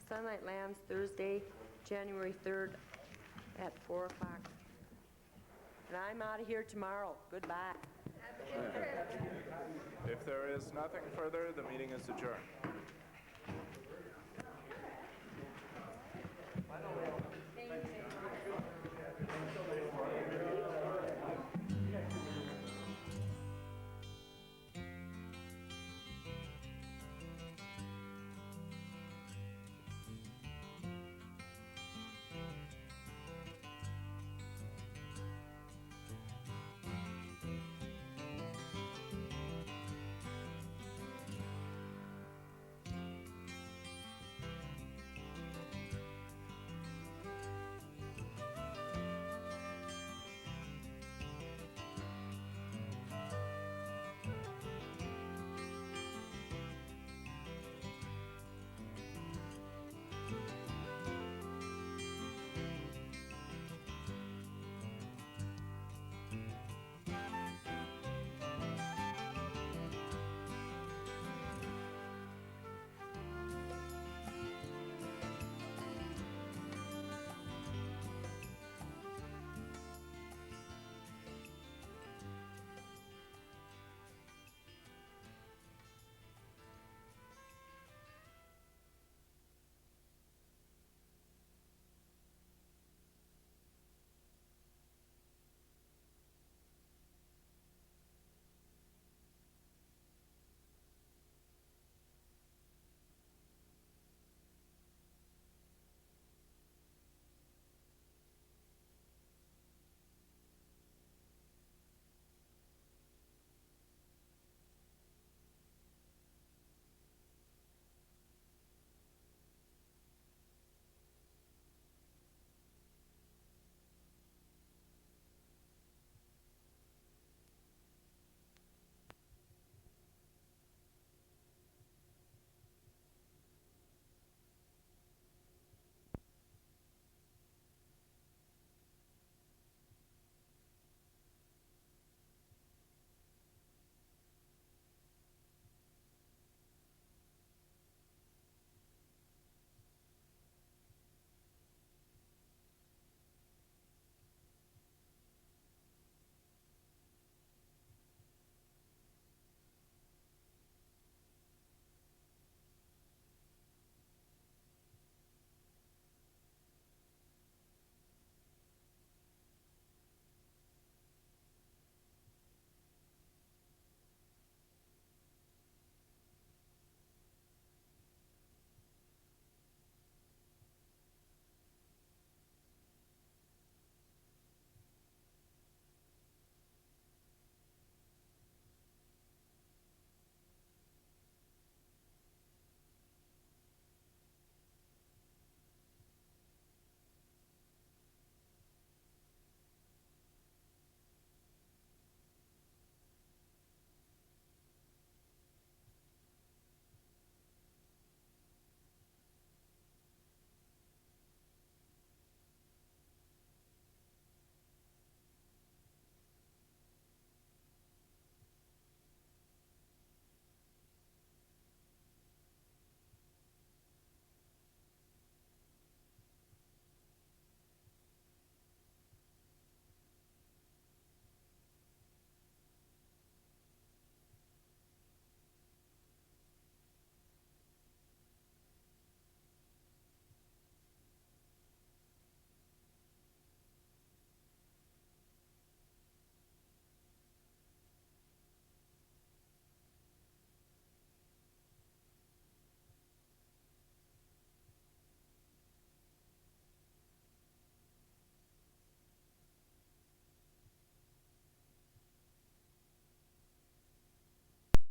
Sunlight Lands Thursday, January 3rd at 4 o'clock. And I'm out of here tomorrow. Goodbye. If there is nothing further, the meeting is adjourned.